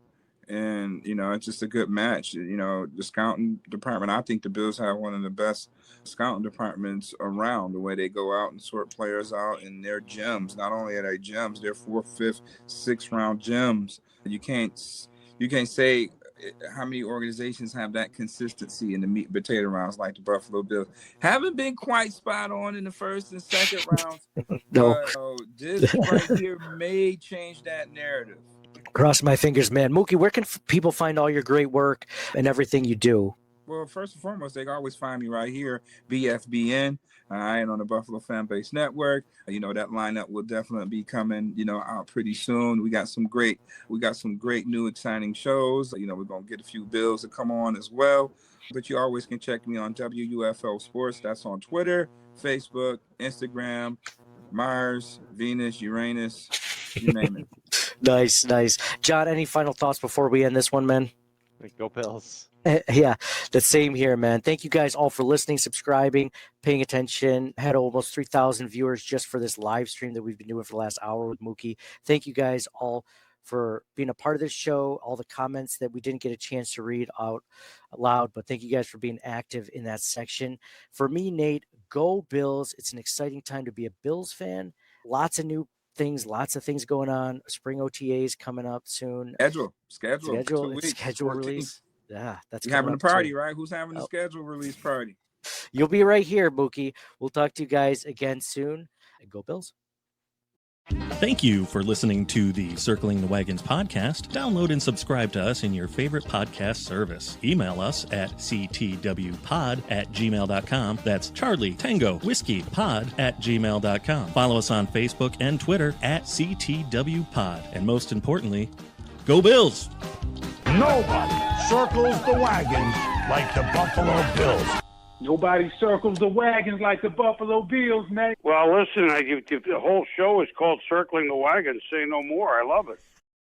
And, it's just a good match. The scouting department, I think the Bills have one of the best scouting departments around, the way they go out and sort players out, and their gems. Not only are they gems, they're 4th, 5th, 6th round gems. You can't say how many organizations have that consistency in the meat and potato rounds like the Buffalo Bills. Haven't been quite spot on in the 1st and 2nd rounds. No. This right here may change that narrative. Cross my fingers, man. Muki, where can people find all your great work and everything you do? Well, first and foremost, they can always find me right here, BFBN. And on the Buffalo Fan Base Network. That lineup will definitely be coming, out pretty soon. We got some great new exciting shows. We're gonna get a few Bills to come on as well. But you always can check me on WUFL Sports. That's on Twitter, Facebook, Instagram, Mars, Venus, Uranus, you name it. Nice. John, any final thoughts before we end this one, man? Go Bills. Yeah, the same here, man. Thank you guys all for listening, subscribing, paying attention. Had almost 3,000 viewers just for this live stream that we've been doing for the last hour with Muki. Thank you guys all for being a part of this show, all the comments that we didn't get a chance to read out loud, but thank you guys for being active in that section. For me, Nate, go Bills. It's an exciting time to be a Bills fan. Lots of new things, lots of things going on. Spring OTAs coming up soon. Schedule release. Yeah, that's having a party, right? Who's having the schedule release party? You'll be right here, Muki. We'll talk to you guys again soon. And go Bills. Thank you for listening to the Circling the Wagons podcast. Download and subscribe to us in your favorite podcast service. Email us at ctwpod@gmail.com. That's Charlie Tango Whiskey Pod @gmail.com. Follow us on Facebook and Twitter @CTWPod. And most importantly, go Bills! Nobody circles the wagons like the Buffalo Bills. Nobody circles the wagons like the Buffalo Bills, Nate. Well, listen, the whole show is called Circling the Wagons. Say no more. I love it.